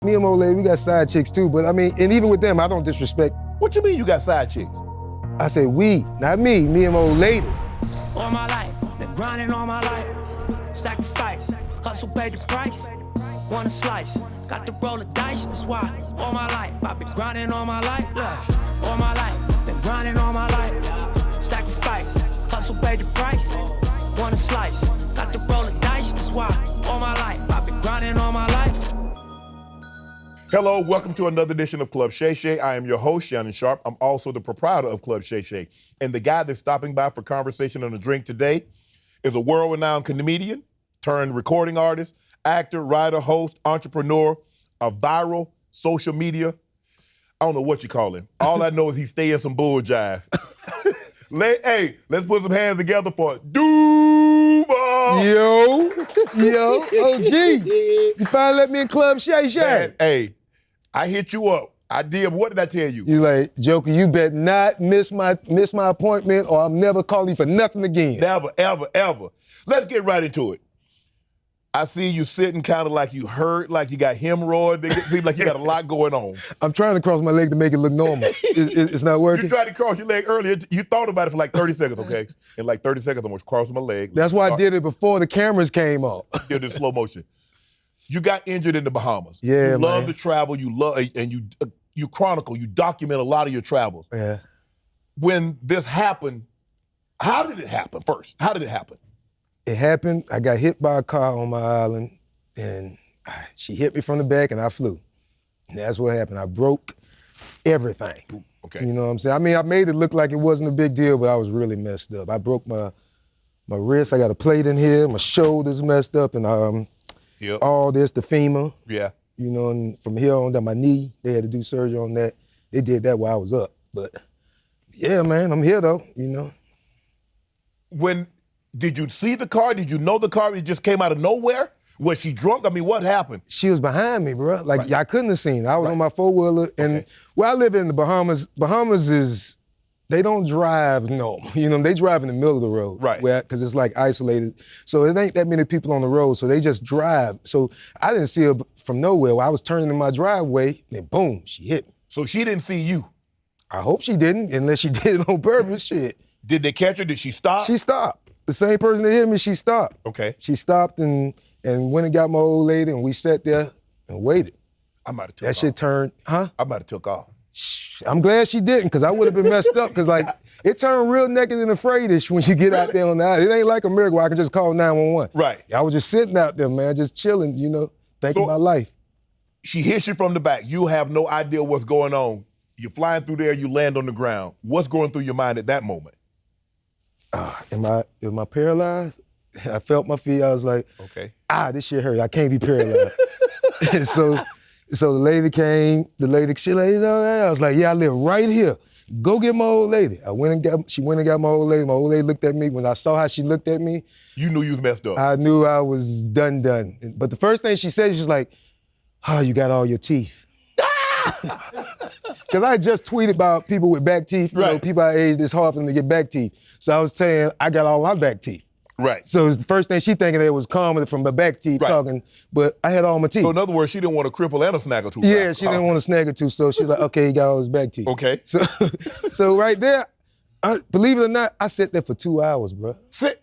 Me and my old lady, we got side chicks too, but I mean, and even with them, I don't disrespect. What you mean you got side chicks? I say we, not me and my old lady. All my life, been grinding all my life. Sacrifice, hustle paid the price. Want a slice, got to roll the dice, that's why. All my life, I've been grinding all my life. Look, all my life, been grinding all my life. Sacrifice, hustle paid the price. Want a slice, got to roll the dice, that's why. All my life, I've been grinding all my life. Hello, welcome to another edition of Club Shay Shay. I am your host, Shannon Sharpe. I'm also the proprietor of Club Shay Shay. And the guy that's stopping by for conversation and a drink today is a world-renowned comedian, turned recording artist, actor, writer, host, entrepreneur, a viral social media. I don't know what you call him. All I know is he stay in some bull jive. Hey, let's put some hands together for Duval. Yo, OG. You finally let me in Club Shay Shay. Man, hey, I hit you up. I did. What did I tell you? You like, Joker, you better not miss my appointment or I'm never calling you for nothing again. Never, ever, ever. Let's get right into it. I see you sitting kind of like you hurt, like you got hemorrhoids. It seems like you got a lot going on. I'm trying to cross my leg to make it look normal. It's not working? You tried to cross your leg earlier. You thought about it for like 30 seconds, okay? In like 30 seconds, I'm gonna cross my leg. That's why I did it before the cameras came on. Did it in slow motion. You got injured in the Bahamas. Yeah, you love man. to travel. You love, and you chronicle. You document a lot of your travels. Yeah. When this happened, how did it happen? First, how did it happen? It happened, I got hit by a car on my island, and she hit me from the back, and I flew. And that's what happened. I broke everything. Okay. You know what I'm saying? I mean, I made it look like it wasn't a big deal, but I was really messed up. I broke my wrist, I got a plate in here, my shoulder's messed up, and all this, the femur. Yeah. You know, and from here on down my knee, they had to do surgery on that. They did that while I was up. But yeah, man, I'm here though, you know. Did you see the car? Did you know the car? It just came out of nowhere? Was she drunk? I mean, what happened? She was behind me, bro. Like, Right. I couldn't have seen her. I was on my four-wheeler, and where I live in the Bahamas is, they don't drive normal. You know, they drive in the middle of the road. Right. Because it's like isolated. So it ain't that many people on the road, so they just drive. So I didn't see her from nowhere. While I was turning in my driveway, and boom, she hit me. So she didn't see you? I hope she didn't, unless she did it on purpose, shit. Did they catch her? Did she stop? She stopped. The same person that hit me, she stopped. Okay. She stopped and went and got my old lady, and we sat there and waited. I might have took That off. shit turned, huh? I might have took off. I'm glad she didn't, because I would have been messed up, because like, it turned real naked and afraidish when you get out there on the island. It ain't like America where I can just call 911. Right. I was just sitting out there, man, just chilling, you know, thinking about life. She hits you from the back. You have no idea what's going on. You're flying through there, you land on the ground. What's going through your mind at that moment? Am I paralyzed? I felt my feet, I was like, Okay. this shit hurt, I can't be paralyzed. And so the lady came, she like, you know, I was like, yeah, I live right here. Go get my old lady. She went and got my old lady. My old lady looked at me. When I saw how she looked at me, You knew you was messed up. I knew I was done. But the first thing she said, she was like, you got all your teeth. Because I just tweeted about people with back teeth. You know, people our age, it's hard for them to get back teeth. So I was saying, I got all my back teeth. Right. So it's the first thing she thinking it was coming from my back teeth talking, but I had all my teeth. So in other words, she didn't want to cripple and a snag or two. Yeah, she didn't want to snag it too, so she's like, okay, he got all his back teeth. Okay. So right there, believe it or not, I sat there for 2 hours, bro. Sit.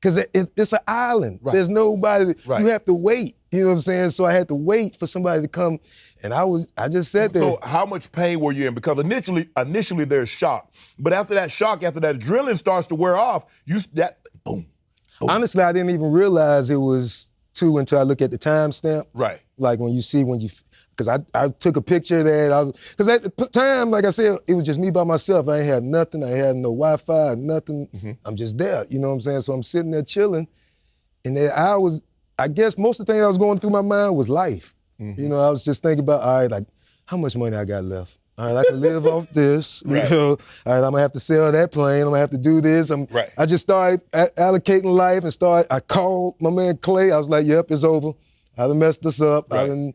Because it's an island. Right. There's nobody, Right. you have to wait. You know what I'm saying? So I had to wait for somebody to come, and I just sat there. So how much pain were you in? Because initially there's shock, but after that shock, after that adrenaline starts to wear off, boom. Honestly, I didn't even realize it was 2 until I look at the timestamp. Right. Like because I took a picture of that. Because at the time, like I said, it was just me by myself. I ain't had nothing. I had no Wi-Fi, nothing. Mm-hmm. I'm just there, you know what I'm saying? So I'm sitting there chilling, and then I guess most of the thing that was going through my mind was life. Mm-hmm. You know, I was just thinking about, all right, like, how much money I got left? All right, I can live off this. You know, all right, I'm gonna have to sell that plane. I'm gonna have to do this. I just started allocating life and I called my man Clay. I was like, yep, it's over. I done messed this up. Right.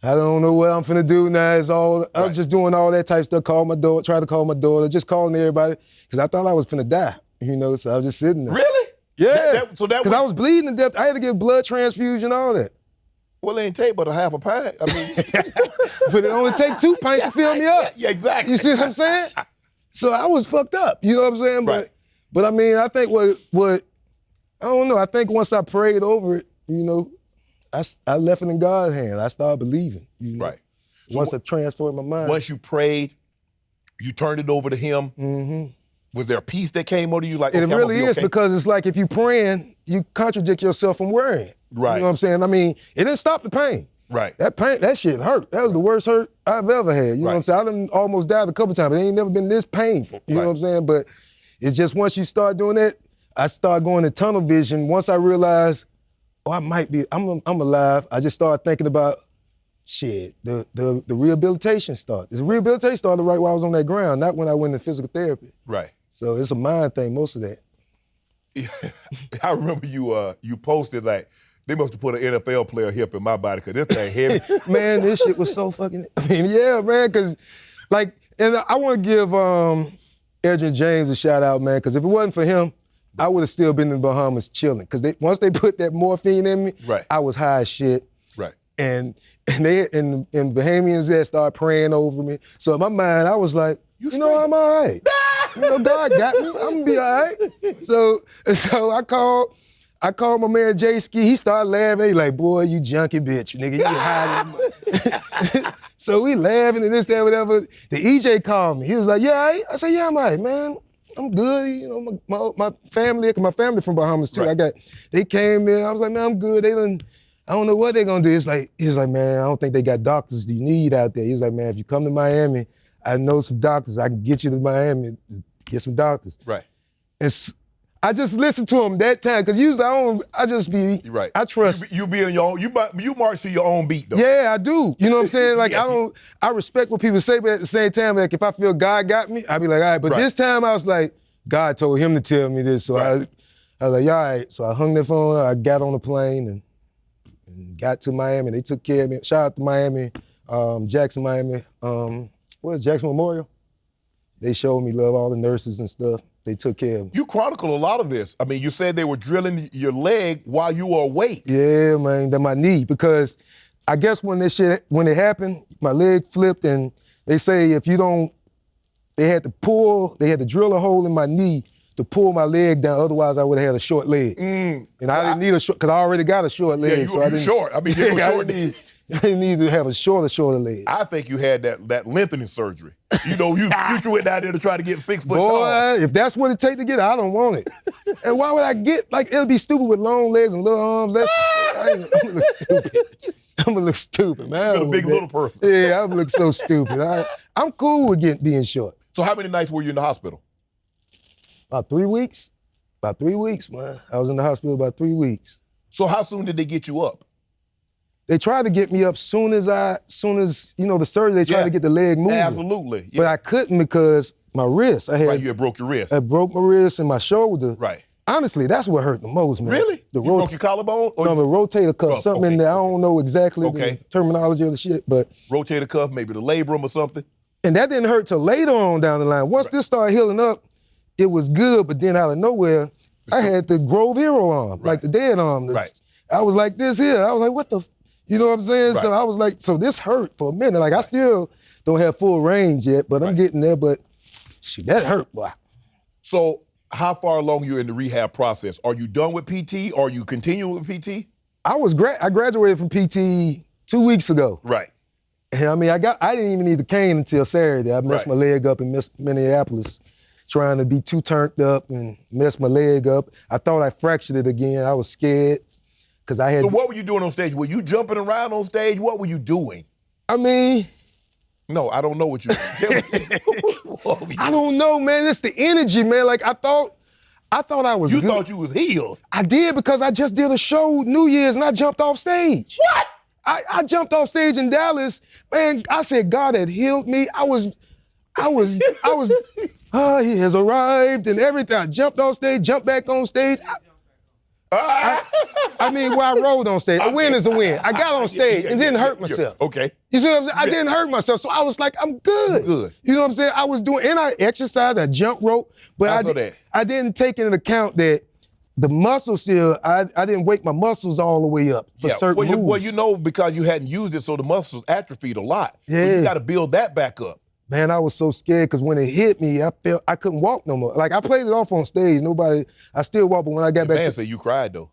I don't know what I'm finna do now. I was just doing all that type of stuff. Tried to call my daughter, just calling everybody, because I thought I was finna die. You know, so I was just sitting there. Really? Yeah. Because I was bleeding to death. I had to get blood transfusion, all that. Well, it ain't take but a half a pint. I mean, but it only take 2 pints to fill me up. Yeah, exactly. You see what I'm saying? So I was fucked up. You know what I'm saying? Right. But I mean, I think what I don't know. I think once I prayed over it, you know, I left it in God's hand. I started believing. You know? Right. So once I transformed my mind. Once you prayed, you turned it over to Him. Mm-hmm. Was there a peace that came over you? Like, it okay, really is, okay? because it's like if you praying, you contradict yourself from worrying. Right. You know what I'm saying? I mean, it didn't stop the pain. Right. That pain, that shit hurt. That was the worst hurt I've ever had. You know what I'm saying? I done almost died a couple times, but it ain't never been this painful. You know what I'm saying? But it's just once you start doing that, I start going to tunnel vision. Once I realized, oh, I'm alive, I just started thinking about, shit, the rehabilitation started. The rehabilitation started right while I was on that ground, not when I went to physical therapy. Right. So it's a mind thing, most of that. I remember you posted like, they must have put an NFL player hip in my body because this thing heavy. Man, this shit was so fucking, I mean, yeah, man, because like, and I want to give Edrin James a shout out, man, because if it wasn't for him, I would have still been in the Bahamas chilling. Because once they put that morphine in me, I was high as shit. Right. And the Bahamians there started praying over me. So in my mind, I was like, you know, I'm all right. You know, God got me. I'm gonna be all right. So I called my man Jay Ski. He started laughing. He like, boy, you junkie bitch, nigga. You hiding. So we laughing and this, that, whatever. The EJ called me. He was like, yeah, I said, yeah, I'm all right, man. I'm good. You know, my family from Bahamas too. Right. They came in. I was like, man, I'm good. I don't know what they're gonna do. He was like, man, I don't think they got doctors you need out there. He was like, man, if you come to Miami, I know some doctors. I can get you to Miami, get some doctors. Right. And I just listened to him that time, because usually I just be, right. I trust. You be in your own, you march to your own beat though. Yeah, I do. You know what I'm saying? Like I respect what people say, but at the same time, like if I feel God got me, I be like, all right. But this time I was like, God told him to tell me this. So I was like, all right. So I hung the phone, I got on the plane and got to Miami. They took care of me. Shout out to Miami, Jackson, Miami. What is Jackson Memorial? They showed me love, all the nurses and stuff. They took care of me. You chronicle a lot of this. I mean, you said they were drilling your leg while you were awake. Yeah, man, my knee, because I guess when it happened, my leg flipped, and they say if you don't, they had to drill a hole in my knee to pull my leg down, otherwise I would have had a short leg. And I didn't need a short, because I already got a short leg. Yeah, so I didn't, short. I mean, you were short. I didn't need to have a shorter leg. I think you had that lengthening surgery. You know, you went down there to try to get 6 foot tall. Boy, if that's what it takes to get it, I don't want it. And why would I get, like, it'll be stupid with long legs and little arms. I'm gonna look stupid. I'm gonna look stupid, man. You're a big little person. Yeah, I'm gonna look so stupid. I'm cool with being short. So how many nights were you in the hospital? About 3 weeks. About 3 weeks, man. I was in the hospital about 3 weeks. So how soon did they get you up? They tried to get me up soon as you know, the surgery, they tried to get the leg moving. Absolutely. Yeah. But I couldn't because my wrist, you had broke your wrist. I broke my wrist and my shoulder. Right. Honestly, that's what hurt the most, man. Really? You broke your collarbone? No, the rotator cuff, something in there. I don't know exactly the terminology of the shit, but. Rotator cuff, maybe the labrum or something? And that didn't hurt till later on down the line. Once this started healing up, it was good, but then out of nowhere, I had the Grove Hero arm, like the dead arm. I was like this here. I was like, what the, you know what I'm saying? So I was like, so this hurt for a minute. Like I still don't have full range yet, but I'm getting there, but shit, that hurt, boy. So how far along you in the rehab process? Are you done with PT? Or are you continuing with PT? I graduated from PT 2 weeks ago. Right. And I mean, I didn't even need the cane until Saturday. I messed my leg up in Minneapolis, trying to be too turned up and messed my leg up. I thought I fractured it again. I was scared because I had. So what were you doing on stage? Were you jumping around on stage? What were you doing? I mean. No, I don't know what you I don't know, man. It's the energy, man. Like I thought I was You good. thought you was healed? I did, because I just did a show New Year's and I jumped off stage. What? I jumped off stage in Dallas, man. I said God had healed me. I was, he has arrived and everything. I jumped off stage, jumped back on stage. I mean, I rolled on stage. A win is a win. I got on stage and didn't hurt myself. Okay. You see what I'm saying? I didn't hurt myself, so I was like, I'm good. Good. You know what I'm saying? I was doing, and I exercised, I jump rope, but I didn't take into account that The muscles still, I didn't wake my muscles all the way up for certain moves. Well, you know, because you hadn't used it, so the muscles atrophied a lot. Yeah. So you got to build that back up. Man, I was so scared because when it hit me, I felt I couldn't walk no more. Like I played it off on stage. I still walk, but when I got back Man, say you cried though.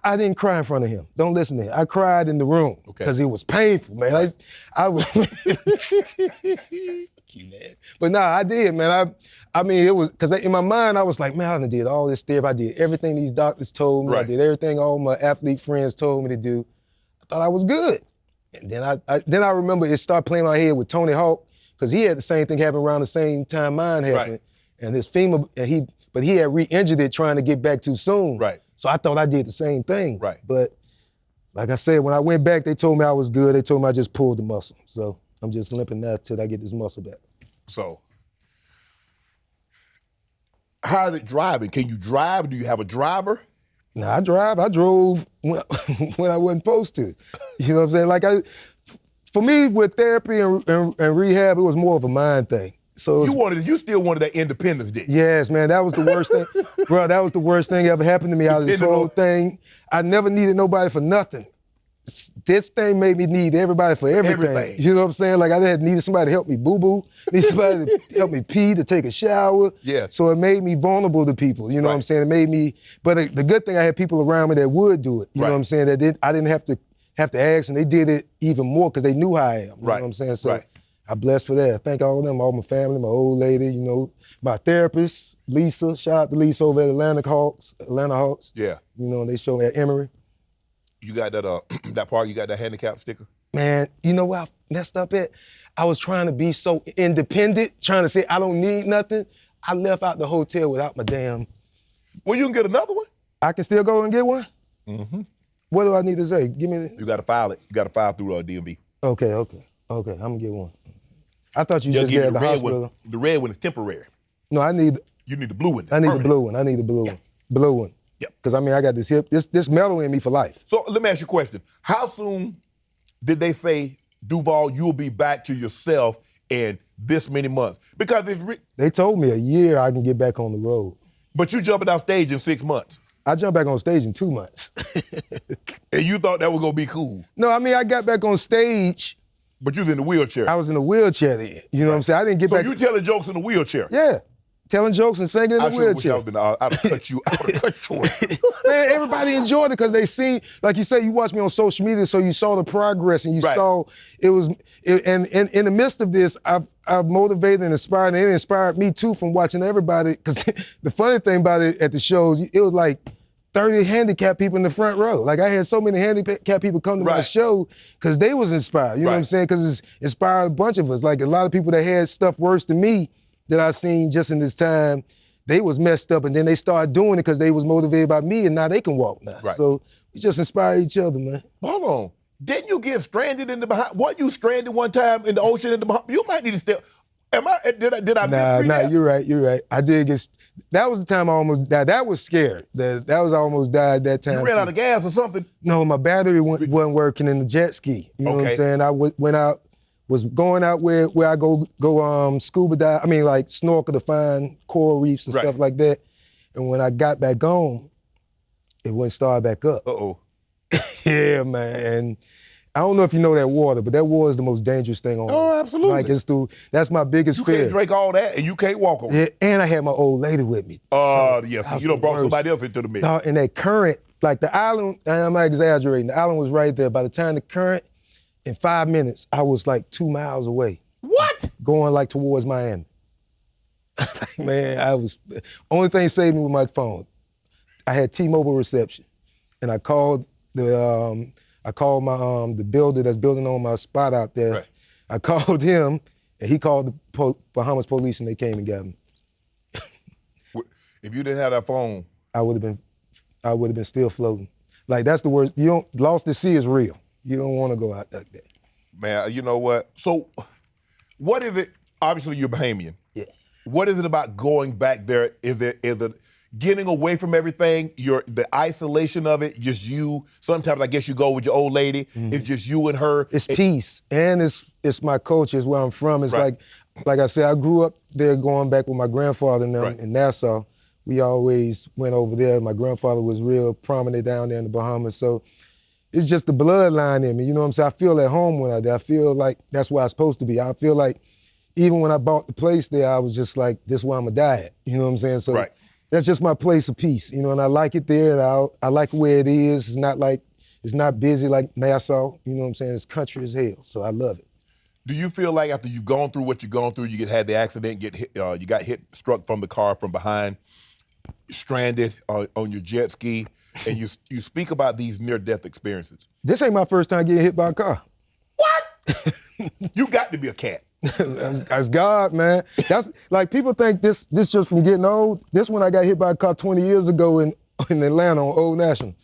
I didn't cry in front of him. Don't listen to him. I cried in the room because it was painful, man. I was. But nah, I did, man. I mean, it was because in my mind I was like, man, I done did all this therapy. I did everything these doctors told me. Right. I did everything all my athlete friends told me to do. I thought I was good, and then I remember it started playing in my head with Tony Hawk because he had the same thing happen around the same time mine happened, right. And his femur, but he had re-injured it trying to get back too soon. Right. So I thought I did the same thing. Right. But like I said, when I went back, they told me I was good. They told me I just pulled the muscle. So I'm just limping now till I get this muscle back. So, how's it driving? Can you drive? Do you have a driver? Nah, I drive. I drove when I wasn't supposed to. You know what I'm saying? For me, with therapy and rehab, it was more of a mind thing. So you still wanted that independence, didn't you? Yes, man, that was the worst thing. Bro, that was the worst thing ever happened to me out of this whole thing. I never needed nobody for nothing. This thing made me need everybody for everything. You know what I'm saying? Like I needed somebody to help me boo-boo, need somebody to help me pee, to take a shower. Yes. So it made me vulnerable to people, you know what I'm saying? It made me, but the good thing I had people around me that would do it, you know what I'm saying? That I didn't have to ask, and they did it even more because they knew how I am, you know what I'm saying? So I'm blessed for that. I thank all of them, all my family, my old lady, you know, my therapist, Lisa. Shout out to Lisa over at Atlanta Hawks. Yeah. You know, they show me at Emory. You got that that part, you got that handicap sticker? Man, you know what I messed up at? I was trying to be so independent, trying to say I don't need nothing. I left out the hotel without my damn. Well, you can get another one. I can still go and get one? Mm-hmm. What do I need to say? Give me the... You got to file it. You got to file through DMV. Okay, I'm gonna get one. I thought you just get at the hospital. The red one is temporary. No, You need the blue one. I need the blue one. I need the blue one. Blue one. Yep. Because I mean, I got this metal in me for life. So let me ask you a question. How soon did they say, Duval, you'll be back to yourself in this many months? Because they told me a year I can get back on the road. But you jumping off stage in 6 months. I jumped back on stage in 2 months. And you thought that was gonna be cool? No, I mean, I got back on stage. But you was in the wheelchair. I was in a wheelchair then. You know what I'm saying? I didn't get back. So you telling jokes in the wheelchair? Yeah. Telling jokes and singing in the wheelchair. I'd have cut you short. Man, everybody enjoyed it because they seen, like you say, you watched me on social media, so you saw the progress and you saw and in the midst of this, I've motivated and inspired, and it inspired me too from watching everybody. Because the funny thing about it at the shows, it was like 30 handicapped people in the front row. Like I had so many handicapped people come to my show because they was inspired. You know what I'm saying? Because it's inspired a bunch of us. Like a lot of people that had stuff worse than me that I seen just in this time, they was messed up and then they started doing it because they was motivated by me and now they can walk now. Right. So we just inspire each other, man. Hold on. Didn't you get stranded in the Bahamas? Weren't you stranded one time in the ocean in the Bahamas? You might need to step. Did I Nah, you're right. I did get, that was the time I almost died. That was scary. That was I almost died that time. You ran out of gas or something? No, my battery wasn't working in the jet ski. You know what I'm saying? I went out, was going out where I go scuba dive, like snorkel to find coral reefs and stuff like that. And when I got back home, it wouldn't start back up. Uh-oh. Yeah, man. I don't know if you know that water, but that water is the most dangerous thing on earth. Oh, absolutely. Like that's my biggest fear. You can't drink all that and you can't walk on it. Yeah, and I had my old lady with me. So you done brought somebody else into the mix. No, and that current, like the island, I'm not exaggerating, the island was right there. By the time the current, in 5 minutes, I was like 2 miles away. What? Going like towards Miami. Man, only thing saved me was my phone. I had T-Mobile reception, and I called the builder that's building on my spot out there. Right. I called him, and he called the Bahamas police, and they came and got me. If you didn't have that phone, I would have been still floating. Like that's the worst. Lost at sea is real. You don't want to go out like that. Man, you know what? So, what is it? Obviously, you're Bahamian. Yeah. What is it about going back there? Is it getting away from everything? The isolation of it, just you. Sometimes I guess you go with your old lady. Mm-hmm. It's just you and her. It's peace, and it's my culture. It's where I'm from. It's like I said, I grew up there, going back with my grandfather and them in Nassau. we always went over there. My grandfather was real prominent down there in the Bahamas, so it's just the bloodline in me, you know what I'm saying? I feel at home when I'm there. I feel like that's where I'm supposed to be. I feel like even when I bought the place there, I was just like, this is where I'm gonna die at, you know what I'm saying? So that's just my place of peace, you know, and I like it there, and I like where it is. It's not busy like Nassau, you know what I'm saying? It's country as hell, so I love it. Do you feel like after you've gone through what you've gone through, you had the accident, get hit, you got struck from the car from behind, stranded on your jet ski, and you speak about these near-death experiences? This ain't my first time getting hit by a car. What? You got to be a cat. That's God, man. That's like people think this just from getting old. This one I got hit by a car 20 years ago in Atlanta on Old National.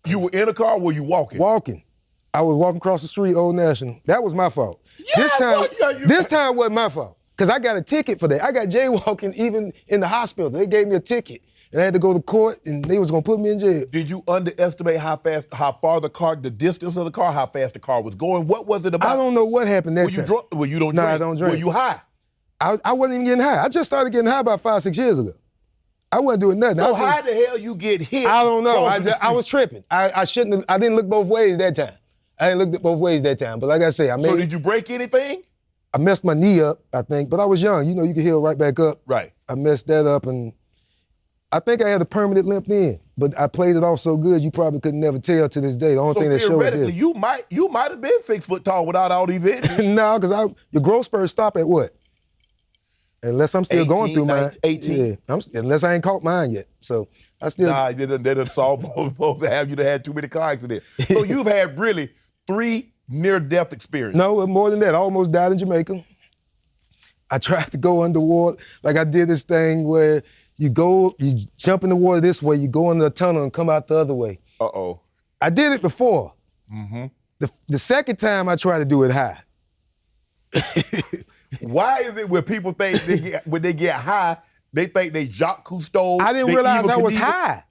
You were in a car or were you walking? Walking. I was walking across the street, Old National. That was my fault. Yeah, this time wasn't my fault. Because I got a ticket for that. I got jaywalking even in the hospital. They gave me a ticket. And I had to go to court, and they was gonna put me in jail. Did you underestimate how far the distance of the car, how fast the car was going? What was it about? I don't know what happened that time. Were you drunk? Well, you don't drink. No, I don't drink. Were you high? I wasn't even getting high. I just started getting high about 5-6 years ago. I wasn't doing nothing. So how the hell you get hit? I don't know. I was tripping. I didn't look both ways that time. I didn't look both ways that time. But like I say, So did you break anything? I messed my knee up, I think. But I was young. You know, you can heal right back up. Right. I messed that up, and I think I had a permanent limp then. But I played it off so good, you probably could never tell to this day. The only thing that showed it is. You might have been 6 foot tall without all these injuries. No, because your growth spurts stop at what? Unless I'm still going through mine. 18. Yeah, unless I ain't caught mine yet. So I still. Nah, they done saw both to have you to had too many car accidents. So you've had really 3 near-death experiences. No, more than that. I almost died in Jamaica. I tried to go underwater. Like I did this thing where you jump in the water this way, you go in the tunnel and come out the other way. Uh-oh. I did it before. Mm-hmm. The second time I tried to do it high. Why is it when people think when they get high, they think they Jacques Cousteau? I didn't realize I was high.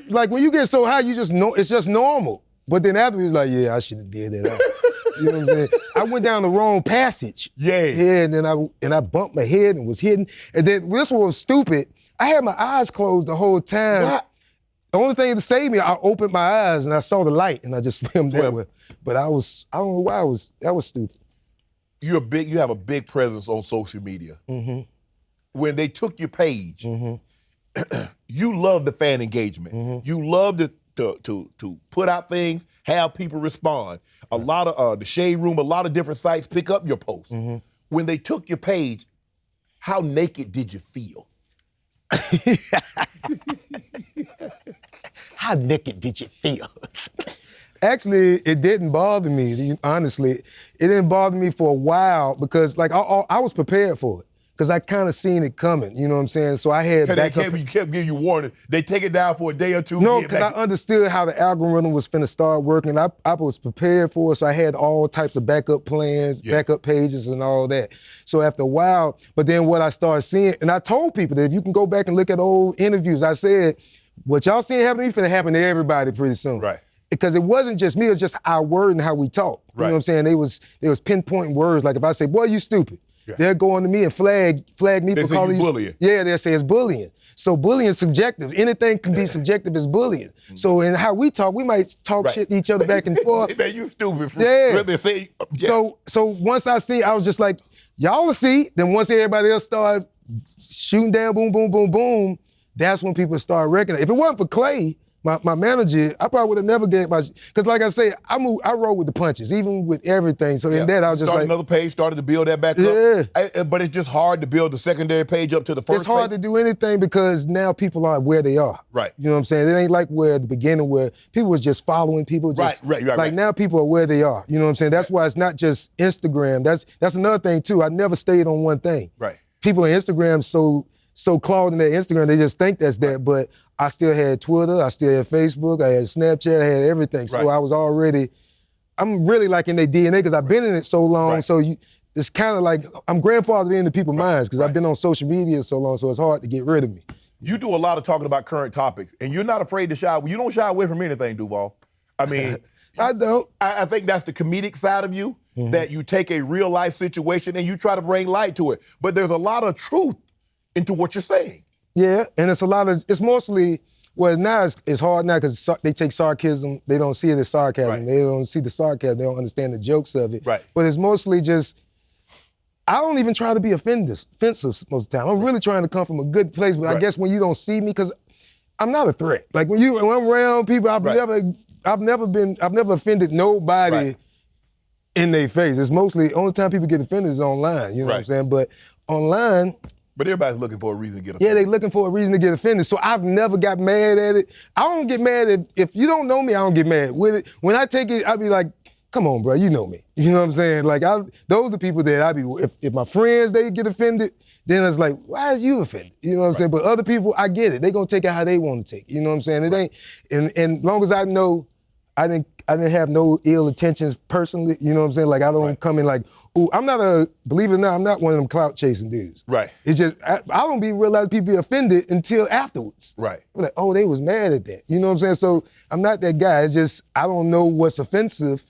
Like when you get so high, you just know it's just normal. But then afterwards, like, yeah, I should have did that. You know what I'm saying? I went down the wrong passage. Yeah. Yeah, and then I bumped my head and was hitting. And then this one was stupid. I had my eyes closed the whole time. What? The only thing to save me, I opened my eyes and I saw the light and I just swam that way. But I don't know why that was stupid. You have a big presence on social media. Mm-hmm. When they took your page, mm-hmm. you love the fan engagement. Mm-hmm. You love to put out things, have people respond. A lot of the Shade Room, a lot of different sites pick up your posts. Mm-hmm. When they took your page, how naked did you feel? How naked did you feel? Actually, it didn't bother me, honestly. It didn't bother me for a while because like I was prepared for it. Because I kind of seen it coming, you know what I'm saying? So I had You kept giving you warning. They take it down for a day or two. No, because I understood how the algorithm was finna start working. I was prepared for it, so I had all types of backup plans, backup pages and all that. So after a while, but then what I started seeing, and I told people that if you can go back and look at old interviews, I said, what y'all seeing happen to me finna happen to everybody pretty soon. Right. Because it wasn't just me, it was just our word and how we talk. You know what I'm saying? They was pinpointing words, like if I say, boy, you stupid. Yeah. They'll go on to me and flag me for calling you bullying. Yeah, they'll say it's bullying. So bullying is subjective. Anything can be subjective as bullying. Mm-hmm. So in how we talk, we might talk shit to each other back and forth. Man, you stupid. Yeah. Say, So once I see, I was just like, y'all will see. Then once everybody else started shooting down, boom, boom, boom, boom, that's when people start recognizing. If it wasn't for Clay, my manager, I probably would have never gave my, because like I say, I roll with the punches, even with everything. So in that, I was just started another page, started to build that back up. But it's just hard to build the secondary page up to the first It's hard to do anything because now people are where they are. Right. You know what I'm saying? It ain't like where at the beginning where people was just following people. Just, right. Now people are where they are. You know what I'm saying? That's why it's not just Instagram. That's another thing too. I never stayed on one thing. Right. People on Instagram so clogged in their Instagram, they just think that's that. But I still had Twitter, I still had Facebook, I had Snapchat, I had everything. So I'm really like in their DNA because I've been in it so long. So it's kind of like I'm grandfathered into people's minds because I've been on social media so long, so it's hard to get rid of me. You do a lot of talking about current topics, and you're not afraid to shy. You don't shy away from anything, Duval. I mean, I don't. I think that's the comedic side of you, that you take a real life situation and you try to bring light to it. But there's a lot of truth into what you're saying. Yeah, and it's mostly, well, now it's hard now because they take sarcasm, they don't see it as sarcasm. Right. They don't see the sarcasm, they don't understand the jokes of it. Right. But it's mostly just, I don't even try to be offensive most of the time. I'm really trying to come from a good place, but I guess when you don't see me, because I'm not a threat. Like when I'm around people, I've never offended nobody in their face. It's mostly, only time people get offended is online, you know what I'm saying? But online, but everybody's looking for a reason to get offended. yeah, they looking for a reason to get offended. So I've never got mad at it. I don't get mad if you don't know me, I don't get mad with it. When I take it, I be like, come on, bro, you know me. You know what I'm saying? Like, those are the people that I be, if my friends, they get offended, then it's like, why are you offended? You know what I'm saying? But other people, I get it. They gonna take it how they want to take it. You know what I'm saying? It ain't, and long as I know, I didn't have no ill intentions personally. You know what I'm saying? Like, I don't come in like, ooh, believe it or not, I'm not one of them clout chasing dudes. Right. It's just, I don't be realize people be offended until afterwards. Right. I'm like, oh, they was mad at that. You know what I'm saying? So I'm not that guy. It's just, I don't know what's offensive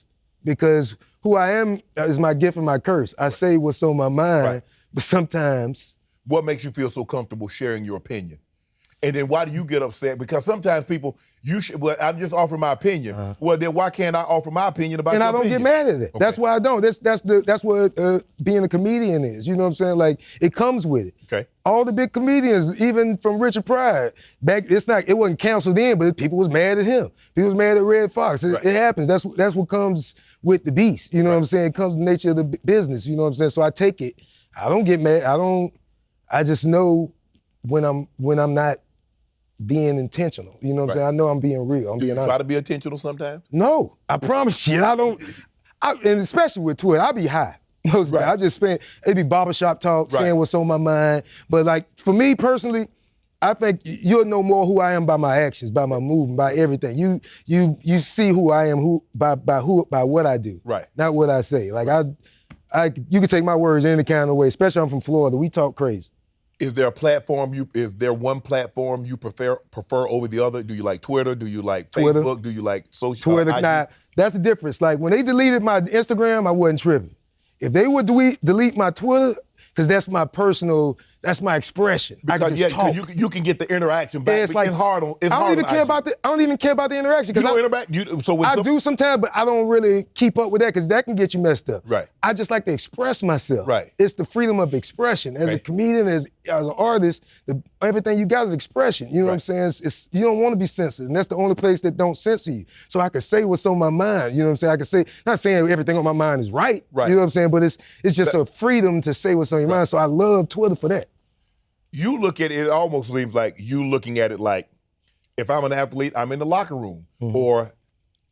because who I am is my gift and my curse. I say what's on my mind, but sometimes. What makes you feel so comfortable sharing your opinion? And then why do you get upset? Because sometimes people, well, I'm just offering my opinion. Well, then why can't I offer my opinion about your opinion? And I don't get mad at it. Okay. That's why I don't. That's what being a comedian is. You know what I'm saying? Like, it comes with it. Okay. All the big comedians, even from Richard Pryor, it wasn't canceled then, but people was mad at him. People was mad at Red Fox. It happens. That's what comes with the beast. You know what I'm saying? It comes with the nature of the business. You know what I'm saying? So I take it. I don't get mad. I just know when I'm not being intentional. You know what I'm saying? I know I'm being real. I'm being honest. Try to be intentional sometimes? No, I promise you, I don't. And especially with Twitter, I be high. I just spend, it be barbershop talk, saying what's on my mind. But like, for me personally, I think you'll know more who I am by my actions, by my movement, by everything. You see who I am by what I do. Right. Not what I say. Like you can take my words any kind of way, especially I'm from Florida. We talk crazy. Is there one platform you prefer over the other? Do you like Twitter? Do you like Twitter. Facebook? Do you like social? Twitter, nah, that's the difference. Like when they deleted my Instagram, I wasn't tripping. If they would delete my Twitter, because that's my personal, that's my expression. Because I can just talk. You can get the interaction back. It's like, it's hard. I don't even care about the interaction. You don't interact. I do sometimes, but I don't really keep up with that because that can get you messed up. Right. I just like to express myself. Right. It's the freedom of expression. As a comedian, as an artist, everything you got is expression. You know what I'm saying? You don't want to be censored, and that's the only place that don't censor you. So I can say what's on my mind. You know what I'm saying? I can say, not saying everything on my mind is right. You know what I'm saying? But it's just a freedom to say what's on your mind. So I love Twitter for that. You look at it, it almost seems like you looking at it like, if I'm an athlete, I'm in the locker room. Or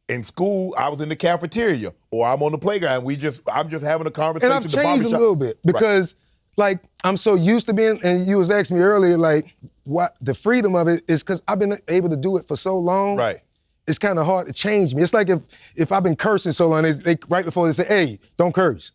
in school, I was in the cafeteria. Or I'm on the playground. I'm just having a conversation. And I've changed a little bit because like I'm so used to being, and you was asking me earlier, like what the freedom of it is because I've been able to do it for so long. Right. It's kind of hard to change me. It's like if I've been cursing so long, they right before they say, hey, don't curse.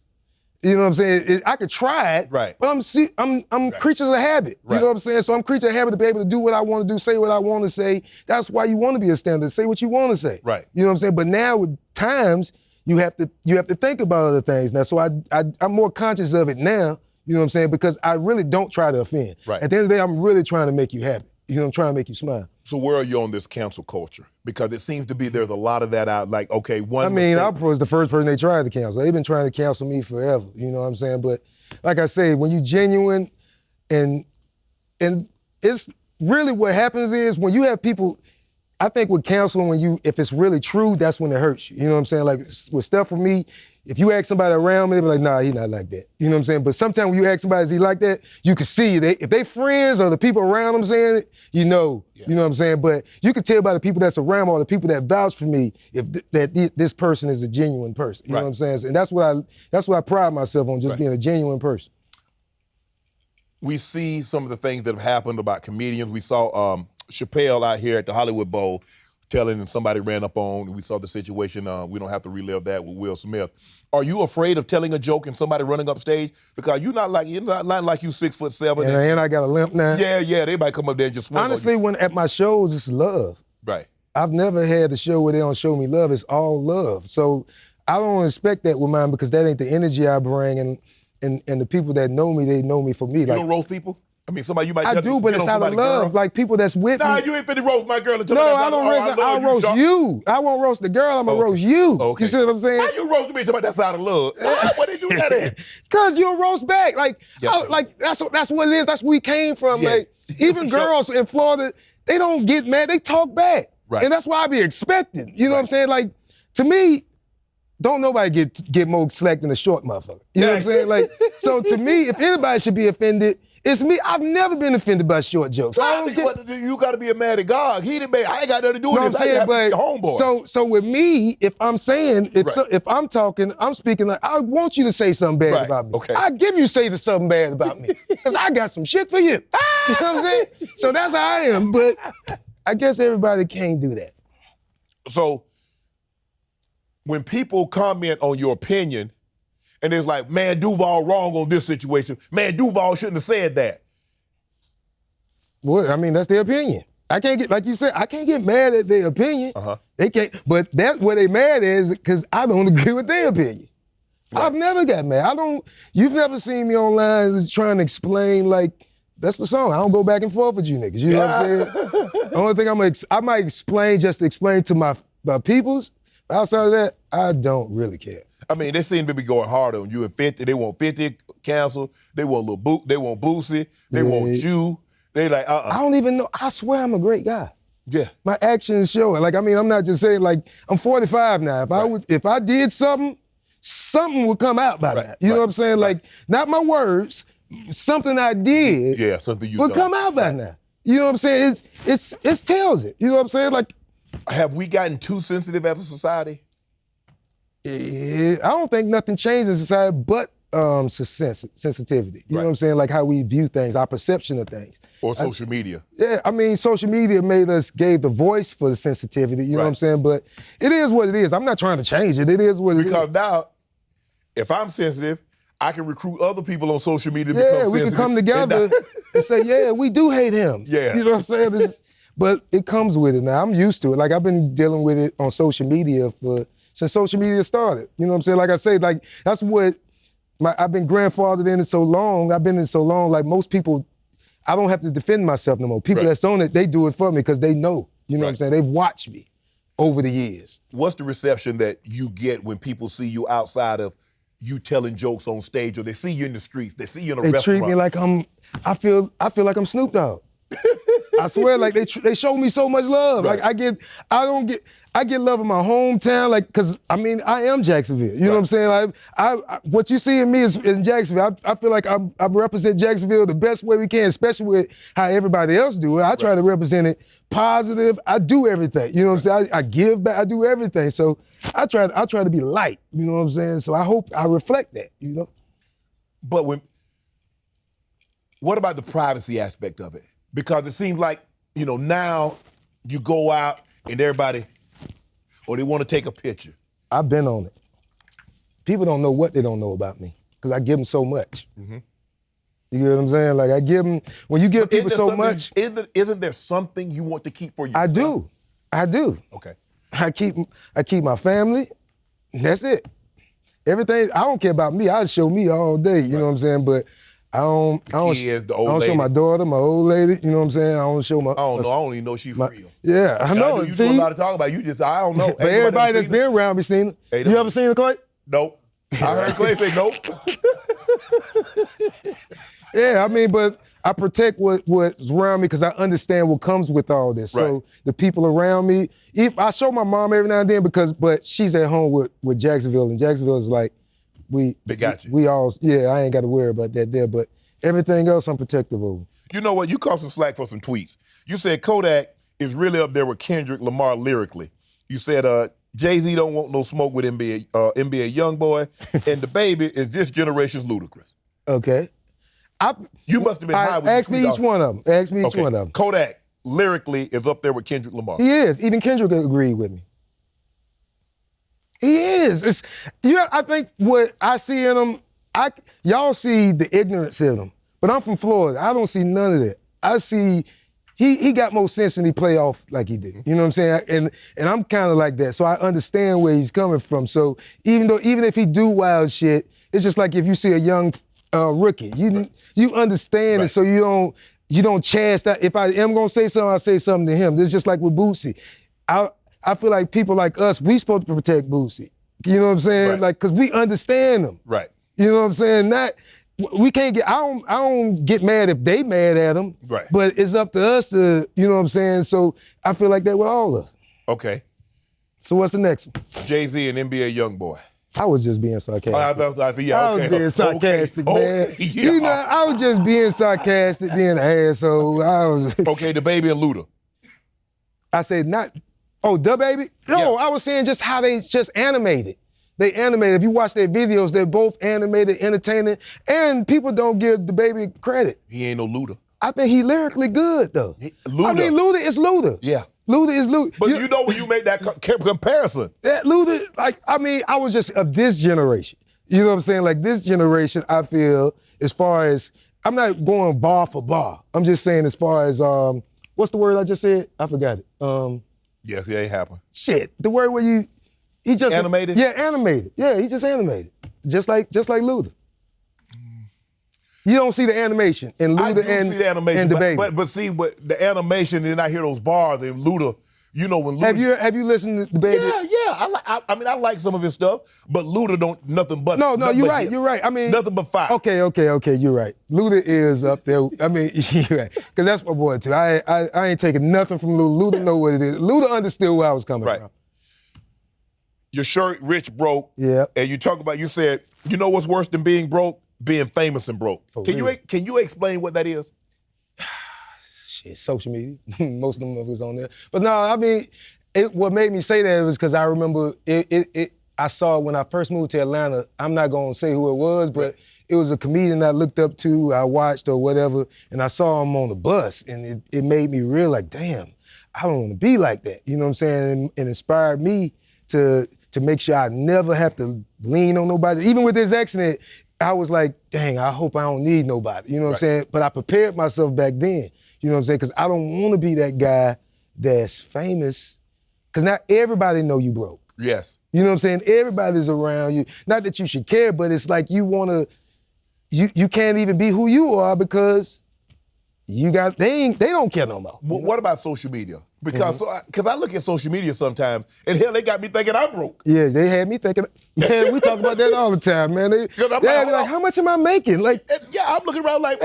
You know what I'm saying? I could try it, but I'm creatures of habit. You know what I'm saying? So I'm creature of habit to be able to do what I want to do, say what I want to say. That's why you want to be a stand-up. Say what you want to say. Right. You know what I'm saying? But now with times, you have to think about other things now. So I'm more conscious of it now. You know what I'm saying? Because I really don't try to offend. Right. At the end of the day, I'm really trying to make you happy. You know, I'm trying to make you smile. So where are you on this cancel culture? Because it seems to be there's a lot of that out. Like, okay, I was the first person they tried to cancel. They've been trying to cancel me forever. You know what I'm saying? But like I say, when you genuine and it's really what happens is when you have people, I think with canceling, if it's really true, that's when it hurts you. You know what I'm saying? Like with stuff for me, if you ask somebody around me, they be like, nah, he's not like that. You know what I'm saying? But sometimes when you ask somebody, is he like that? You can see, if they friends or the people around them saying it, you know what I'm saying? But you can tell by the people that's around me or the people that vouch for me that this person is a genuine person. You know what I'm saying? And that's what I pride myself on, just being a genuine person. We see some of the things that have happened about comedians. We saw Chappelle out here at the Hollywood Bowl telling somebody ran up on, we saw the situation, we don't have to relive that with Will Smith. Are you afraid of telling a joke and somebody running up stage? Because you're not like you 6'7". And I got a limp now. Yeah, they might come up there and just swing. Honestly, when at my shows, it's love. Right. I've never had a show where they don't show me love. It's all love. So I don't expect that with mine because that ain't the energy I bring, and the people that know me, they know me for me. You don't roast people? I mean, somebody you might I do, but it's out of love. Girl. Like people that's with me. Nah, you ain't finna roast my girl until I don't roast. I'll roast you. I won't roast the girl. I'm gonna roast you. Okay. You see what I'm saying? Why you roasting me? Somebody that's out of love. What they do that at? Cause you'll roast back. Like, like that's what it is. That's where we came from. Yeah. Like even girls in Florida, they don't get mad. They talk back. Right. And that's why I be expecting. You know what I'm saying? Like to me, don't nobody get more slack than a short motherfucker. You know what I'm saying? Like so to me, if anybody should be offended. It's me. I've never been offended by short jokes. You got to be a man of God. I ain't got nothing to do with this. I got to be your homeboy. So with me, if I'm saying, if I'm talking, I'm speaking, like, I want you to say something bad about me. Okay. I give you say something bad about me because I got some shit for you. You know what I'm saying? So that's how I am. But I guess everybody can't do that. So when people comment on your opinion, and it's like, man, Duval wrong on this situation. Man, Duval shouldn't have said that. Well, I mean, that's their opinion. I can't get, like you said, I can't get mad at their opinion. They can't, but that's what they mad is because I don't agree with their opinion. Right. I've never got mad. You've never seen me online trying to explain, like, that's the song. I don't go back and forth with you niggas. You know what I'm saying? The only thing I might explain just to explain to my peoples. Outside of that, I don't really care. I mean, they seem to be going hard on you. At 50, they want 50 canceled. They want they want Boosie. They want you. They like, I don't even know. I swear I'm a great guy. Yeah. My actions show it. Like, I mean, I'm not just saying, like, I'm 45 now. If I did something would come out by that. You know what I'm saying? Like, not my words, something I did something you would come out by now. You know what I'm saying? It tells it. You know what I'm saying? Like, have we gotten too sensitive as a society? I don't think nothing changed in society but sensitivity. You know what I'm saying? Like how we view things, our perception of things. Or social media. Yeah, I mean, social media gave the voice for the sensitivity, you know what I'm saying? But it is what it is. I'm not trying to change it. It is what it is. Because now, if I'm sensitive, I can recruit other people on social media to become sensitive. Yeah, we can come together and say, yeah, we do hate him. Yeah. You know what I'm saying? But it comes with it now. I'm used to it. Like I've been dealing with it on social media since social media started. You know what I'm saying? Like I say, like that's what I've been grandfathered in it so long. I've been in so long. Like most people, I don't have to defend myself no more. People that's on it, they do it for me because they know. You know what I'm saying? They've watched me over the years. What's the reception that you get when people see you outside of you telling jokes on stage, or they see you in the streets, they see you in a restaurant? They treat me like I feel like I'm Snoop Dogg. I swear, like they show me so much love. Like I get love in my hometown, like because I mean I am Jacksonville. You know what I'm saying? What you see in me is in Jacksonville. I feel like I represent Jacksonville the best way we can, especially with how everybody else do it. I try to represent it positive. I do everything. You know what I'm saying? I give back. I do everything. So I try to be light. You know what I'm saying? So I hope I reflect that. You know. But what about the privacy aspect of it? Because it seems like, you know, now you go out and everybody, or they want to take a picture. I've been on it. People don't know what they don't know about me because I give them so much. You get what I'm saying? Like I give them, when you give people so much. Isn't there something you want to keep for yourself? I do. Okay. I keep my family, and that's it. Everything, I don't care about me. I show me all day, you know what I'm saying? But I don't show my daughter, my old lady, you know what I'm saying? I don't show my... I don't even know she's real. Yeah, I know. You know a lot to talk about. I don't know. But everybody that's been around me seen her. You ever seen her, Clay? Nope. I heard Clay say nope. Yeah, I mean, but I protect what's around me because I understand what comes with all this. So the people around me, I show my mom every now and then but she's at home with Jacksonville, and Jacksonville is like, they got you. We all, I ain't got to worry about that there, but everything else I'm protective over. You know what? You caught some slack for some tweets. You said Kodak is really up there with Kendrick Lamar lyrically. You said Jay-Z don't want no smoke with NBA Youngboy, and the baby is this generation's Ludacris. Okay. You must have been high with Ask me each one of them. Ask me each one of them. Kodak lyrically is up there with Kendrick Lamar. He is. Even Kendrick agreed with me. He is. I think what I see in him, y'all see the ignorance in him, but I'm from Florida. I don't see none of that. I see he got more sense than he play off like he did. You know what I'm saying? And I'm kind of like that, so I understand where he's coming from. So even if he do wild shit, it's just like if you see a young rookie. You understand it, so you don't chastise. If I am gonna say something, I say something to him. It's just like with Boosie. I feel like people like us, we supposed to protect Boosie. You know what I'm saying? Right. Like, cause we understand him. Right. You know what I'm saying? We can't get. I don't get mad if they mad at him. Right. But it's up to us to. You know what I'm saying? So I feel like that with all of us. Okay. So what's the next one? Jay-Z and NBA YoungBoy. I was just being sarcastic. I was being sarcastic, man. Okay, yeah. You know, I was just being sarcastic, being an asshole. I was. Okay, the baby and Luda. I said not. Oh, the baby? No, Yeah. I was saying just how they just animated. They animated. If you watch their videos, they're both animated, entertaining, and people don't give the baby credit. He ain't no Luda. I think he lyrically good though. Luda. I mean, Luda is Luda. Yeah. Luda is Luda. But you know when you make that comparison. That Luda, like, I mean, I was just of this generation. You know what I'm saying? Like this generation, I feel, as far as, I'm not going bar for bar. I'm just saying as far as, what's the word I just said? I forgot it. Yes, it ain't happen. Shit, the word where he just animated? Yeah, animated. Yeah, he just animated. Just like Luda. You don't see the animation in Luda I do see the animation, and the baby. But see, the animation, and I hear those bars and Luda, you know when Luda. Have you listened to the baby? Yeah. I mean, I like some of his stuff, but Luda don't nothing but. No, nothing you're but right. hits. You're right. I mean, nothing but fire. Okay, you're right. Luda is up there. I mean, you're right. Because that's my boy too. I ain't taking nothing from Luda. Luda know what it is. Luda understood where I was coming from. Your shirt, rich, broke. Yeah. And you said, you know what's worse than being broke? Being famous and broke. Can you explain what that is? Shit, social media. Most of them was on there. But no, I mean, what made me say that was because I remember I saw when I first moved to Atlanta, I'm not gonna say who it was, but it was a comedian I looked up to, I watched or whatever, and I saw him on the bus, and it made me real like, damn, I don't wanna be like that. You know what I'm saying? And inspired me to make sure I never have to lean on nobody. Even with this accident, I was like, dang, I hope I don't need nobody. You know what I'm saying? But I prepared myself back then. You know what I'm saying? Because I don't want to be that guy that's famous. Because not everybody know you broke. Yes. You know what I'm saying? Everybody's around you. Not that you should care, but it's like you want to, you can't even be who you are because they don't care no more. What about social media? Because I look at social media sometimes, and hell, they got me thinking I'm broke. Yeah, they had me thinking, man, we talk about that all the time, man. They had me like, how much am I making? Like, I'm looking around like,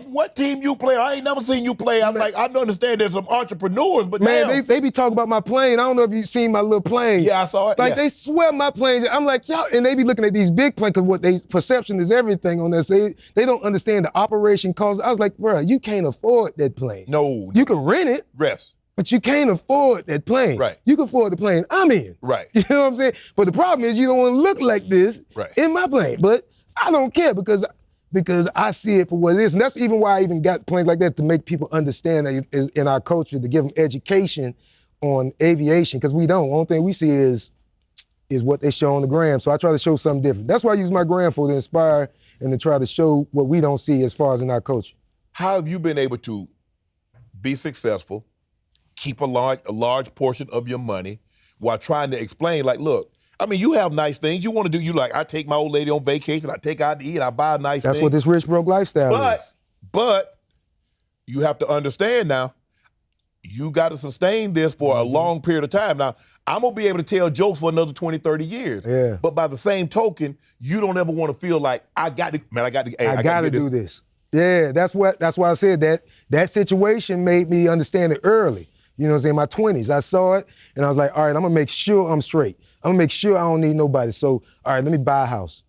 what team you play? I ain't never seen you play. I'm like, I understand there's some entrepreneurs, but man, they be talking about my plane. I don't know if you've seen my little plane. Yeah, I saw it. Like, they swear my planes. I'm like, y'all, and they be looking at these big planes because what they perception is everything on this. They don't understand the operation cost. I was like, bro, you can't afford that plane. No. You can rent it. Refs. But you can't afford that plane. Right. You can afford the plane I'm in. Right. You know what I'm saying? But the problem is you don't want to look like this in my plane. But I don't care because I see it for what it is. And that's even why I even got planes like that, to make people understand that in our culture, to give them education on aviation, because we don't. The only thing we see is what they show on the gram. So I try to show something different. That's why I use my gram for to inspire and to try to show what we don't see as far as in our culture. How have you been able to be successful, keep a large portion of your money while trying to explain, like, look, I mean, you have nice things. You want to do, you like, I take my old lady on vacation, I take her out to eat, I buy a nice thing. That's what this rich broke lifestyle is. But you have to understand now, you got to sustain this for a long period of time. Now, I'm going to be able to tell jokes for another 20, 30 years. Yeah. But by the same token, you don't ever want to feel like, I got to do this. Yeah, that's why I said that situation made me understand it early. You know what I'm saying? In my 20s, I saw it, and I was like, all right, I'm gonna make sure I'm straight. I'm gonna make sure I don't need nobody. So, all right, let me buy a house.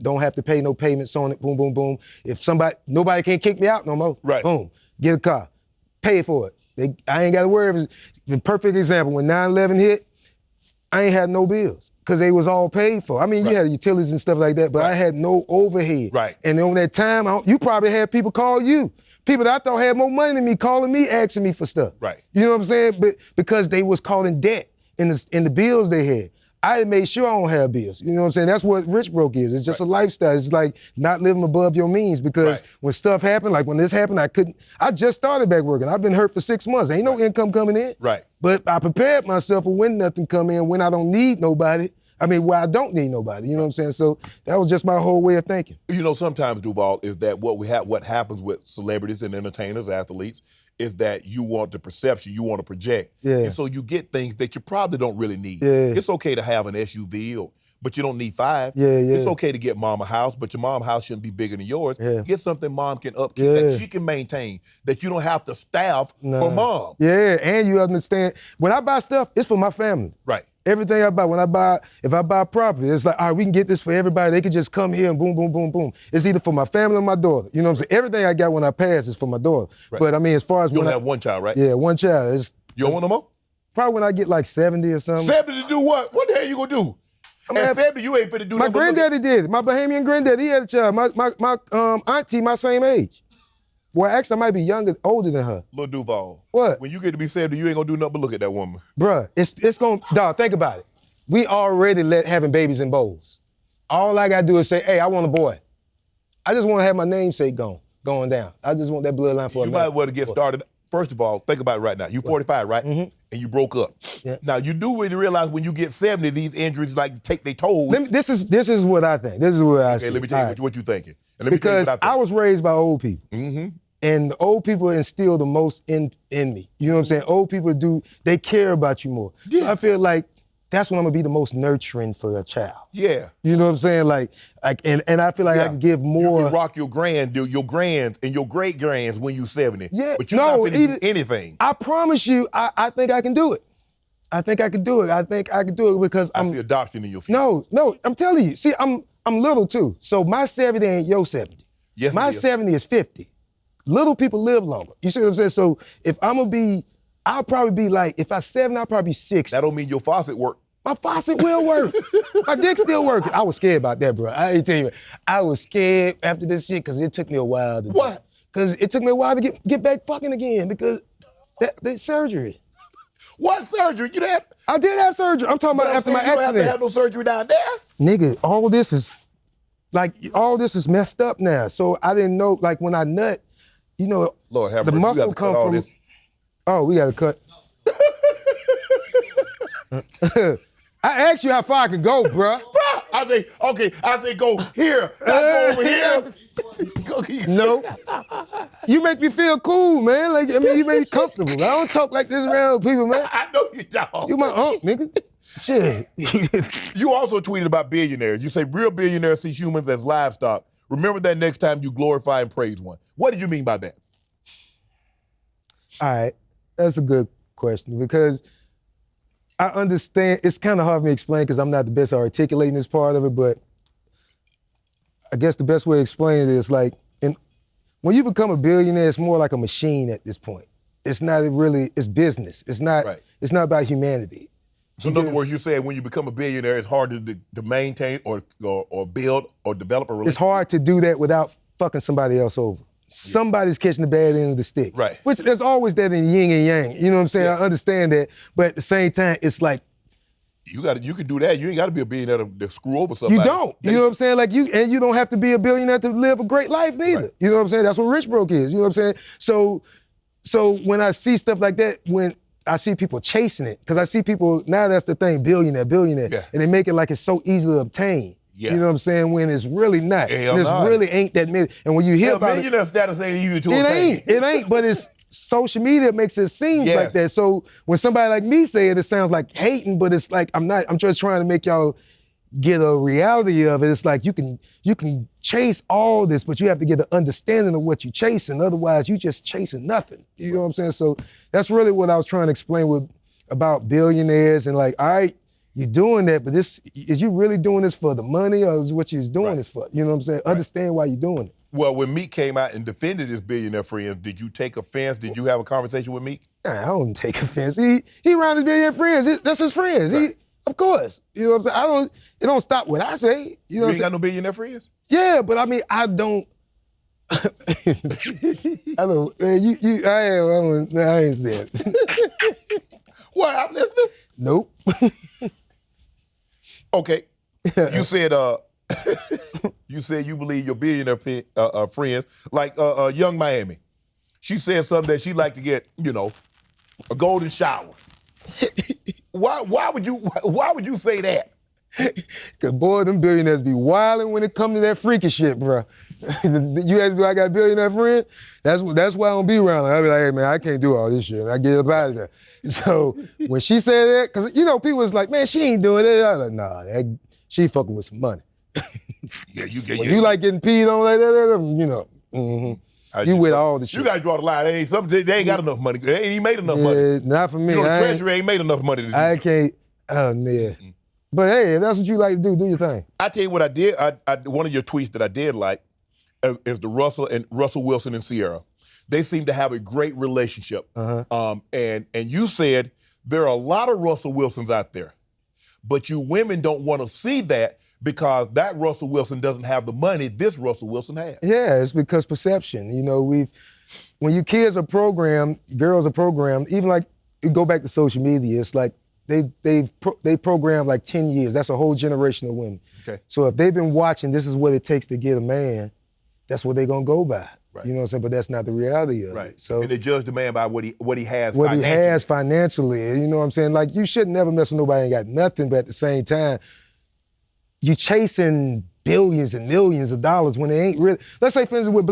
Don't have to pay no payments on it, boom, boom, boom. If nobody can't kick me out no more, right. Boom, get a car, pay for it. I ain't gotta worry. The perfect example, when 9/11 hit, I ain't had no bills because they was all paid for. I mean, you had utilities and stuff like that, but I had no overhead. Right. And on that time, you probably had people call you. People that I thought had more money than me calling me, asking me for stuff. Right. You know what I'm saying? But because they was caught in debt in the bills they had. I made sure I don't have bills. You know what I'm saying? That's what rich broke is. It's just a lifestyle. It's like not living above your means, because when stuff happened, like when this happened, I just started back working. I've been hurt for 6 months. Ain't no income coming in. Right. But I prepared myself for when nothing come in, when I don't need nobody. I mean, where I don't need nobody. You know what I'm saying? So that was just my whole way of thinking. You know, sometimes, Duval, is that what happens with celebrities and entertainers, athletes, is that you want the perception, you want to project. Yeah. And so you get things that you probably don't really need. Yeah. It's okay to have an SUV, but you don't need 5. Yeah. It's okay to get mom a house, but your mom's house shouldn't be bigger than yours. Yeah. Get something mom can upkeep, that she can maintain, that you don't have to staff for mom. Yeah, and you understand, when I buy stuff, it's for my family. Right. Everything I buy, if I buy property, it's like, all right, we can get this for everybody. They can just come here and boom, boom, boom, boom. It's either for my family or my daughter. You know what I'm saying? Everything I got when I pass is for my daughter. Right. But I mean, as far as you only have one child, right? Yeah, one child. You don't want no more? Probably when I get like 70 or something. 70 to do what? What the hell you gonna do? At 70, you ain't finna do nothing. My granddaddy did it. My Bahamian granddaddy, he had a child. My auntie, my same age. Well, actually, I might be older than her. Lil Duval. What? When you get to be 70, you ain't gonna do nothing but look at that woman. Bruh, it's gonna, dog, think about it. We already having babies in bowls. All I gotta do is say, hey, I want a boy. I just wanna have my namesake going down. I just want that bloodline for a man. You might want to get started. First of all, think about it right now. You're 45, right? Mm-hmm. And you broke up. Yeah. Now, you do really realize when you get 70, these injuries like take their toll. This is what I think. This is what I see. Okay, let me tell you what you're thinking. And let me because tell you what I think. I was raised by old people. Mm-hmm. And the old people instill the most in me. You know what I'm saying? Old people they care about you more. Yeah. So I feel like that's when I'm gonna be the most nurturing for a child. Yeah. You know what I'm saying? Like and I feel like I can give more. You can rock your grands and your great grands when you're 70. Yeah. But you're not gonna do anything. I promise you, I think I can do it. I think I can do it. I think I can do it because I see adoption in your future. No, I'm telling you. See, I'm little too. So my 70 ain't your 70. Yes, my 70 is 50. Little people live longer. You see what I'm saying? So if I'm gonna be, I'll probably be like, if I'm 70, I'll probably be 60. That don't mean your faucet work. My faucet will work. My dick still working. I was scared about that, bro. I ain't tell you. I was scared after this shit because it took me a while to What? Because it took me a while to get back fucking again because that surgery. What surgery? You had? I did have surgery. I'm talking about after my accident. You don't have to have no surgery down there? Nigga, all this is messed up now. So I didn't know, like when I nut, you know, Lord have the mercy. muscle come from this. Oh, we gotta cut. I asked you how far I can go, bruh. I say go here, not go over here. Go here. No. You make me feel cool, man. Like, I mean, you make me comfortable. I don't talk like this around people, man. I know you don't. You my aunt, nigga. Shit. You also tweeted about billionaires. You say real billionaires see humans as livestock. Remember that next time you glorify and praise one. What did you mean by that? All right, that's a good question because I understand, it's kind of hard for me to explain because I'm not the best at articulating this part of it, but I guess the best way to explain it is like, when you become a billionaire, it's more like a machine at this point. It's not really, it's business. It's not about humanity. So in other words, you saying when you become a billionaire, it's hard to maintain or build or develop a relationship? It's hard to do that without fucking somebody else over. Somebody's catching the bad end of the stick. Right. Which there's always that in yin and yang. You know what I'm saying? Yeah. I understand that, but at the same time, it's like you can do that. You ain't got to be a billionaire to screw over somebody. you don't. You know what I'm saying? Like you don't have to be a billionaire to live a great life neither. Right. You know what I'm saying? That's what rich broke is. You know what I'm saying? So when I see stuff like that, when I see people chasing it, because I see people now that's the thing, billionaire, yeah. and they make it like it's so easily obtained. Yeah. You know what I'm saying? When it's really not. Hell and it's no. really ain't that many. And when you hear about millionaire status ain't easy to obtain. It ain't, but it's social media makes it seem Yes. like that. So when somebody like me say it, it sounds like hating, but it's like I'm just trying to make y'all get a reality of it. It's like you can chase all this, but you have to get an understanding of what you're chasing. Otherwise, you just chasing nothing. You know what I'm saying? So that's really what I was trying to explain about billionaires and like, all right, you're doing that, but is you really doing this for the money or is what you're doing this for? You know what I'm saying? Right. Understand why you're doing it. Well, when Meek came out and defended his billionaire friends, did you take offense? Did you have a conversation with Meek? Nah, I don't take offense. He around his billionaire friends. That's his friends. Right. Of course. You know what I'm saying? It don't stop what I say. You know you ain't got no billionaire friends? Yeah, but I mean, I don't. I don't. I ain't saying. What? I'm listening. Nope. Okay. You said you believe your billionaire friends, like Young Miami. She said something that she'd like to get, a golden shower. Why would you say that? Cause boy, them billionaires be wilding when it comes to that freaky shit, bro. You ask me, I got a billionaire friend? That's why I don't be around. I be like, hey man, I can't do all this shit. I get up out of there. So when she said that, cause people was like, man, she ain't doing it. I was like, nah, she fucking with some money. Yeah, you get. When you like getting peed on like that, mm-hmm. You with all the shit. You gotta draw the line. They ain't got enough money. They ain't even made enough money. Not for me. The Treasury ain't made enough money to do I can't. Oh, yeah. But hey, if that's what you like to do your thing. I tell you what I did. One of your tweets that I did like is the Russell Wilson and Sierra. They seem to have a great relationship. And you said there are a lot of Russell Wilsons out there, but you women don't want to see that because that Russell Wilson doesn't have the money this Russell Wilson has. Yeah, it's because perception. When you kids are programmed, girls are programmed. Even like you go back to social media, it's like they programmed like 10 years. That's a whole generation of women. Okay. So if they've been watching, this is what it takes to get a man, that's what they're gonna go by. Right. You know what I'm saying? But that's not the reality of it. So, and they judge the man by what he has what financially. he has financially. You know what I'm saying? Like, you should never mess with nobody ain't got nothing, but at the same time, you chasing billions and millions of dollars when they ain't really. Let's say, for instance, with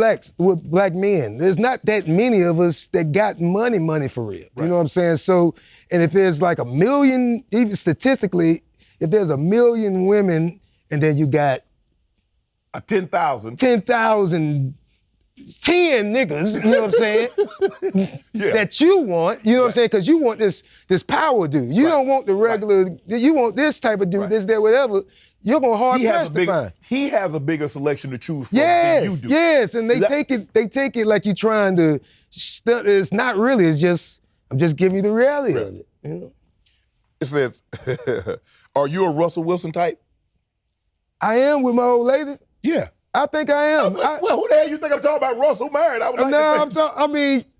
black men, there's not that many of us that got money for real. Right. You know what I'm saying? So, and if there's like 1 million, even statistically, if there's 1 million women and then you got 10,000 10 niggas, you know what I'm saying? That you want, you know what I'm saying? Because you want this power dude. You don't want the regular, you want this type of dude, this, that, whatever. You're gonna hard press to find. He has a bigger selection to choose from than you do. Yes, and they take it like you're trying to, it's not really, it's just, I'm just giving you the reality of it. You know? It says, are you a Russell Wilson type? I am with my old lady. Yeah. I think I am. Well, who the hell you think I'm talking about? Russell married? I would like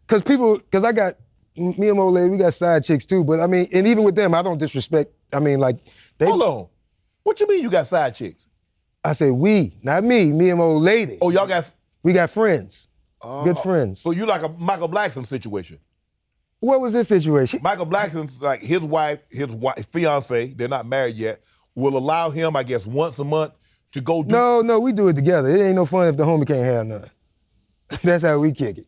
because I got, me and my old lady, we got side chicks too, but I mean, and even with them, I don't disrespect, I mean, like, Hold on. What you mean you got side chicks? I said we, not me and my old lady. Oh, y'all got... We got friends, good friends. So you like a Michael Blackson situation? What was this situation? Michael Blackson's like his wife, fiance, they're not married yet, will allow him, I guess, once a month to go do... No, we do it together. It ain't no fun if the homie can't have none. That's how we kick it.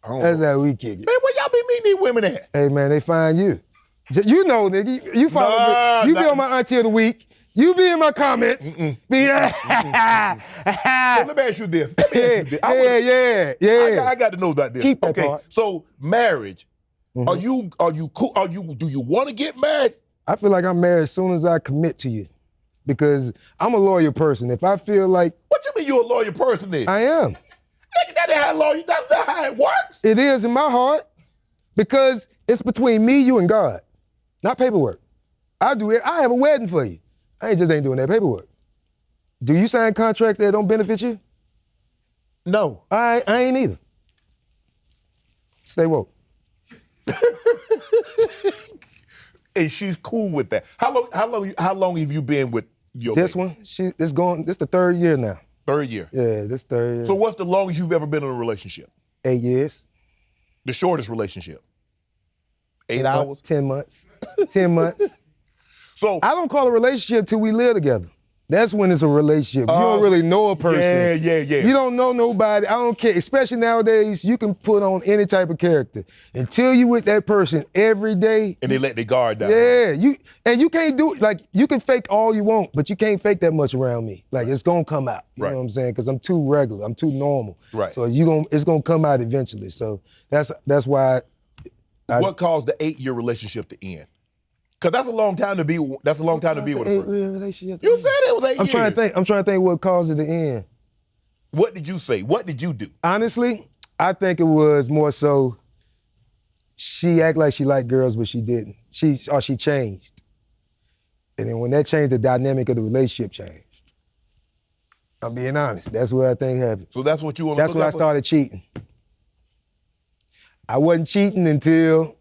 That's how we kick it. Man, where y'all be meeting these women at? Hey, man, they find you. You know, nigga, you follow me. You be on my auntie of the week. You be in my comments. So let me ask you this. Yeah. I got to know about this. Keep that part. So marriage, are you cool? Do you want to get married? I feel like I'm married as soon as I commit to you. Because I'm a loyal person. If I feel like... What you mean you a loyal person then? I am. Nigga, that's not how it works. It is in my heart. Because it's between me, you, and God. Not paperwork. I do it. I have a wedding for you. I ain't doing that paperwork. Do you sign contracts that don't benefit you? No. I ain't either. Stay woke. And she's cool with that. How long have you been with your This lady? one, this the 3rd year now. 3rd year? Yeah, this 3rd year. So what's the longest you've ever been in a relationship? 8 years. The shortest relationship? 8 hours? 10 months. 10 months. So I don't call a relationship till we live together. That's when it's a relationship. You don't really know a person. Yeah. You don't know nobody. I don't care. Especially nowadays, you can put on any type of character. Until you with that person every day. And they let their guard down. Yeah. You can't do it. Like, you can fake all you want, but you can't fake that much around me. Like, it's gonna come out. You know what I'm saying? Because I'm too regular. I'm too normal. Right. So it's gonna come out eventually. So that's why. What caused the 8-year relationship to end? Because that's a long time to be. That's a long time to be with a person. Relationship. You said it was 8 years. I'm trying to think what caused it to end. What did you say? What did you do? Honestly, I think it was more so she acted like she liked girls, but she didn't. She changed. And then when that changed, the dynamic of the relationship changed. I'm being honest. That's what I think happened. So that's what you want to That's when I started cheating. I wasn't cheating until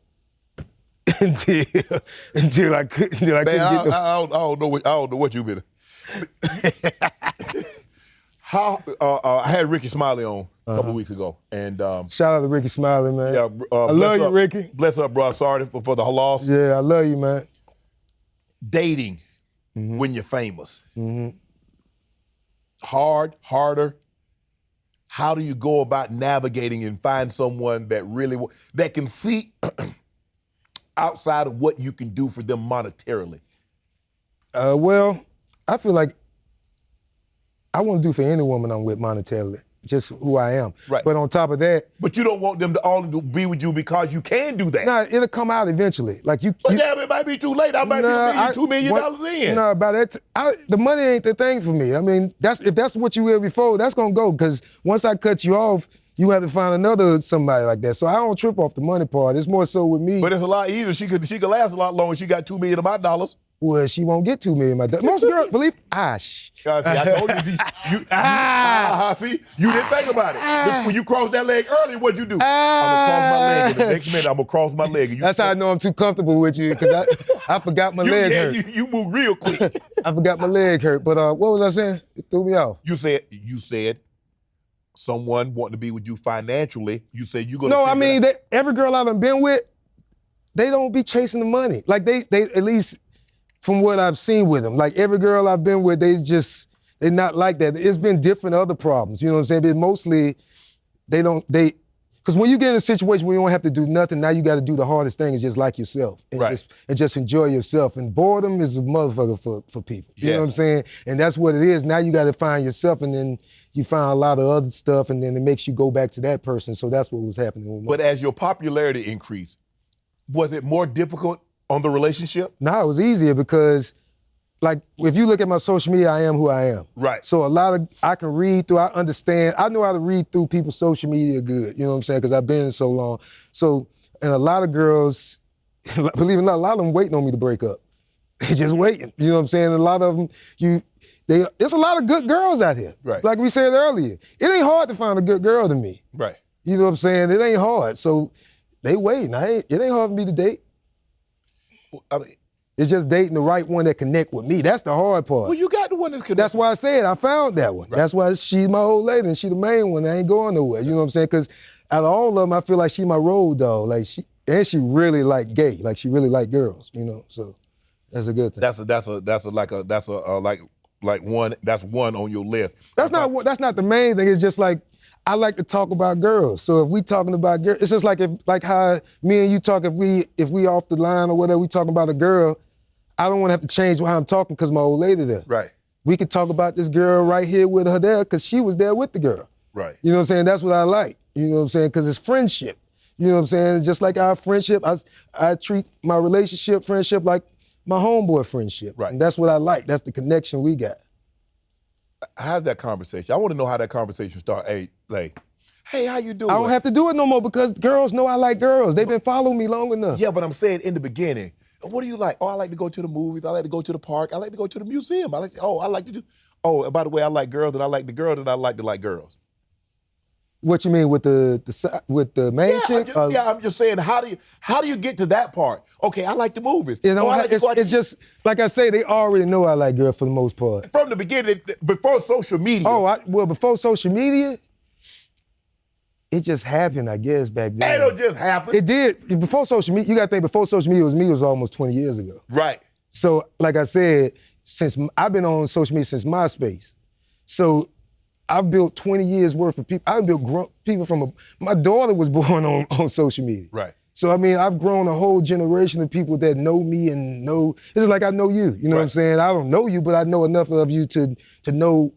I couldn't get the... I don't know what you've been. I had Ricky Smiley on a couple weeks ago, and shout out to Ricky Smiley, man. Yeah, I love you, Ricky. Bless up, bro. Sorry for the loss. Yeah, I love you, man. Dating when you're famous? Mm-hmm. Harder? How do you go about navigating and find someone that really, that can see outside of what you can do for them monetarily? Well, I feel like I won't do for any woman I'm with monetarily, just who I am. Right. But on top of that. But you don't want them to all be with you because you can do that. Nah, it'll come out eventually. Like you. But damn, it might be too late. I might be $1 million, $2 million in. No, by that, the money ain't the thing for me. I mean, if that's what you will before, that's gonna go. Because once I cut you off, you have to find another somebody like that. So I don't trip off the money part. It's more so with me. But it's a lot easier. She could last a lot longer. She got $2 million of my dollars. Well, she won't get $2 million. Most girls believe. See, I told you. You didn't think about it. When you crossed that leg earlier, what'd you do? I'm gonna cross my leg. In the next minute, I'm gonna cross my leg. That's how I know I'm too comfortable with you, because I forgot my leg hurt. You move real quick. I forgot my leg hurt. But what was I saying? It threw me off. You said someone wanting to be with you financially. You said you're gonna. No, I mean every girl I've been with, they don't be chasing the money. Like they at least. From what I've seen with them, like every girl I've been with, they're not like that. It's been different other problems, you know what I'm saying? But mostly, because when you get in a situation where you don't have to do nothing, now you got to do the hardest thing is just like yourself. And just enjoy yourself. And boredom is a motherfucker for people. You know what I'm saying? And that's what it is. Now you got to find yourself, and then you find a lot of other stuff, and then it makes you go back to that person. So that's what was happening with me. But as your popularity increased, was it more difficult on the relationship? No, it was easier because, like, if you look at my social media, I am who I am. Right. So I can read through, I understand, I know how to read through people's social media good, you know what I'm saying, because I've been in so long. So, and a lot of girls, believe it or not, a lot of them waiting on me to break up. They're just waiting, you know what I'm saying? And a lot of them, there's a lot of good girls out here. Right. Like we said earlier, it ain't hard to find a good girl to me. Right. You know what I'm saying? It ain't hard. So they waiting. It ain't hard for me to date. I mean, it's just dating the right one that connect with me. That's the hard part. Well, you got the one that's connected. That's why I said I found that one. Right. That's why she's my old lady and she the main one. I ain't going nowhere. You know what I'm saying? Because out of all of them, I feel like she my road dog. Like she really like gay. Like she really like girls. You know, so that's a good thing. That's one on your list. That's not the main thing. It's just like I like to talk about girls. So if we talking about girls, it's just like how me and you talk. If we off the line or whatever, we talking about a girl. I don't want to have to change how I'm talking because my old lady there. Right. We could talk about this girl right here with her there because she was there with the girl. Right. You know what I'm saying? That's what I like. You know what I'm saying? Because it's friendship. You know what I'm saying? Just like our friendship, I treat my friendship like my homeboy friendship. Right. And that's what I like. That's the connection we got. Have that conversation. I want to know how that conversation started. Hey, how you doing? I don't have to do it no more because girls know I like girls. They've been following me long enough. Yeah, but I'm saying in the beginning, what do you like? Oh, I like to go to the movies. I like to go to the park. I like to go to the museum. I like to do. Oh, and by the way, I like girls, and I like the girl that I like to like girls. What you mean with the main chick? I'm just saying, how do you get to that part? Okay, I like the movies. It's just like I say, they already know I like girls for the most part. From the beginning, before social media. Before social media, it just happened, I guess, back then. It don't just happen. It did. Before social media, you got to think, before social media was almost 20 years ago. Right. So, like I said, since I've been on social media since MySpace. So, I've built 20 years worth of people. I've built people my daughter was born on social media. Right. So, I mean, I've grown a whole generation of people that know me and know, it's like I know you. You know what I'm saying? I don't know you, but I know enough of you to know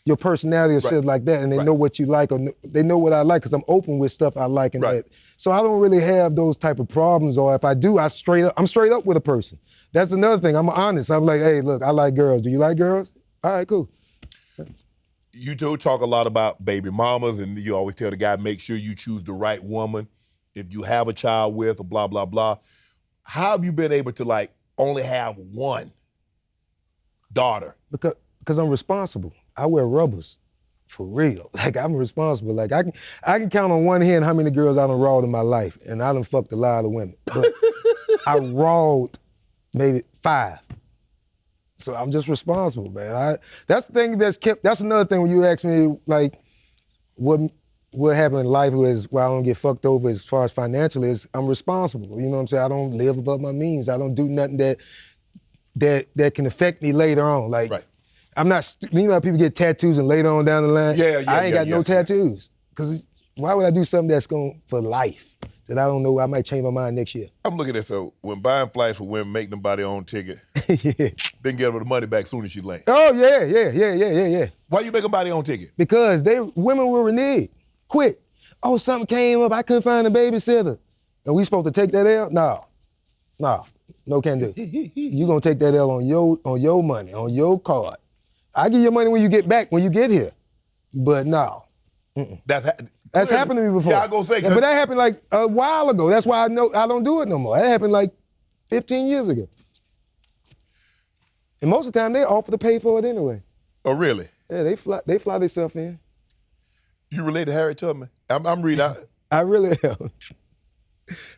your personality or shit like that, and they know what you like, or they know what I like, because I'm open with stuff I like and that. So I don't really have those type of problems, or if I do, I'm straight up with a person. That's another thing. I'm honest. I'm like, hey, look, I like girls. Do you like girls? All right, cool. You do talk a lot about baby mamas, and you always tell the guy, make sure you choose the right woman if you have a child with, or blah, blah, blah. How have you been able to only have one daughter? Because I'm responsible. I wear rubbers, for real. I'm responsible. I can count on one hand how many girls I done rawed in my life, and I done fucked a lot of women. But I rawed maybe 5. So I'm just responsible, man. That's the thing that's another thing when you ask me, what happened in life is why I don't get fucked over as far as financially is I'm responsible. You know what I'm saying? I don't live above my means. I don't do nothing that that can affect me later on. Like, right. I'm not, you know how people get tattoos and later on down the line? I ain't got no tattoos. Because why would I do something that's going for life that I don't know I might change my mind next year? I'm looking at so when buying flights for women, make them buy their own ticket, yeah. then get her the money back as soon as she land. Oh, yeah. Why you make them buy their on ticket? Because women will renege quick. Oh, something came up, I couldn't find a babysitter. And we supposed to take that L? No can do. You gonna take that L on your money, on your card. I give you money when you get back, when you get here. But no. That's happened to me before. Yeah, I gonna say. But that happened like a while ago. That's why I know I don't do it no more. That happened like 15 years ago. And most of the time they offer to pay for it anyway. Oh, really? Yeah, they fly themselves in. You related to Harriet Tubman? I'm reading. I really am.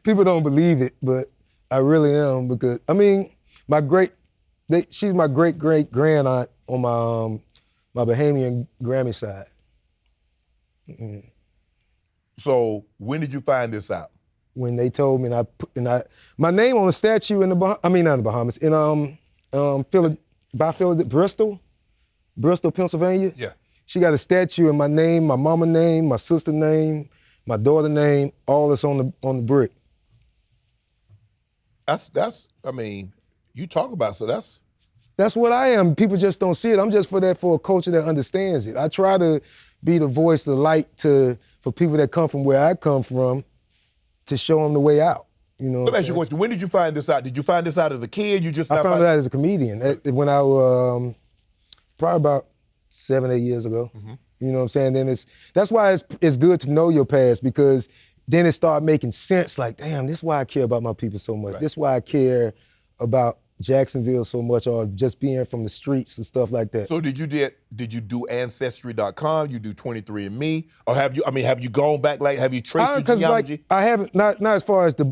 People don't believe it, but I really am because I mean, she's my great grand aunt on my Bahamian Grammy side. Mm-hmm. So when did you find this out? When they told me, my name on a statue in not in the Bahamas, in Bristol, Pennsylvania. Yeah. She got a statue and my name, my mama name, my sister name, my daughter name, all that's on the brick. That's I mean, you talk about That's what I am. People just don't see it. I'm just for a culture that understands it. I try to be the voice, the light for people that come from where I come from, to show them the way out. You know. Let me ask you a question. When did you find this out? Did you find this out as a kid? I found it out as a comedian when I was probably about 7, 8 years ago. Mm-hmm. You know what I'm saying? Then that's why it's good to know your past, because then it started making sense. Like, damn, this is why I care about my people so much. Right. This is why I care about Jacksonville so much, or just being from the streets and stuff like that. So did you do Ancestry.com? You do 23andMe, or have you gone back? Like, have you traced your genealogy? Like, I haven't, not as far as the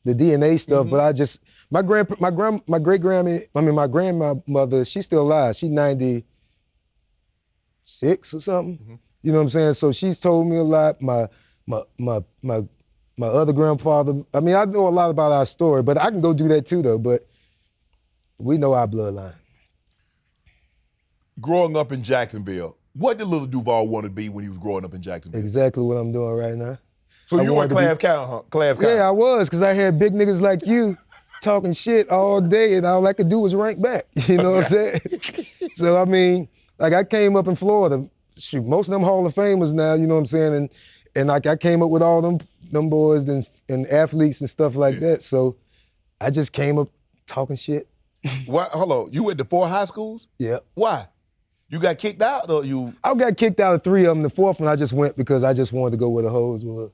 DNA stuff, mm-hmm. but I just my grandmother, she's still alive. She's 96 or something. Mm-hmm. You know what I'm saying? So she's told me a lot. My other grandfather, I mean, I know a lot about our story, but I can go do that too, though, but we know our bloodline. Growing up in Jacksonville, what did Lil Duval want to be when he was growing up in Jacksonville? Exactly what I'm doing right now. So you were class count? Yeah, I was, because I had big niggas like you talking shit all day, and all I could do was rank back. You know what I'm saying? So, I mean, like, I came up in Florida. Shoot, most of them Hall of Famers now, you know what I'm saying? And like, I came up with all them boys and athletes and stuff like that. So I just came up talking shit. What? Hold on. You went to 4 high schools? Yeah. Why? You got kicked out, or you? I got kicked out of 3 of them. The 4th one I just went because I just wanted to go where the hoes were.